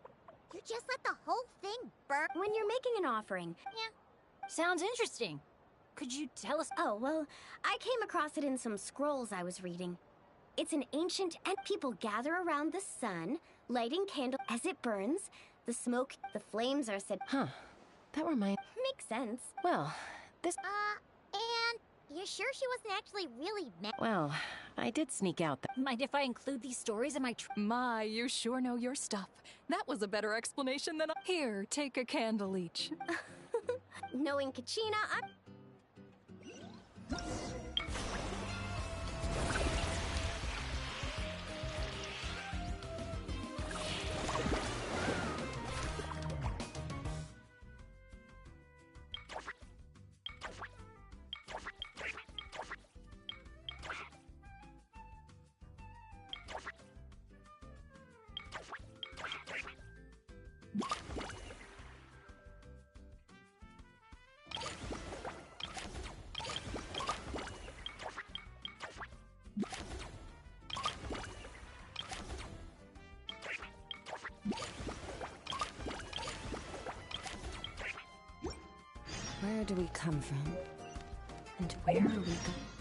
you just let the whole thing burn? When you're making an offering. Yeah. Sounds interesting. Could you tell us? Oh, well, I came across it in some scrolls I was reading. It's an ancient and people gather around the sun, lighting candles as it burns. The smoke, the flames are said... Huh. That reminds... Makes sense. Well, this... And you sure she wasn't actually really mad? Well, I did sneak out the... Mind if I include these stories in my My, you sure know your stuff. That was a better explanation than... Here, take a candle each. Knowing Kachina, I'm... Where do we come from? And where are we going?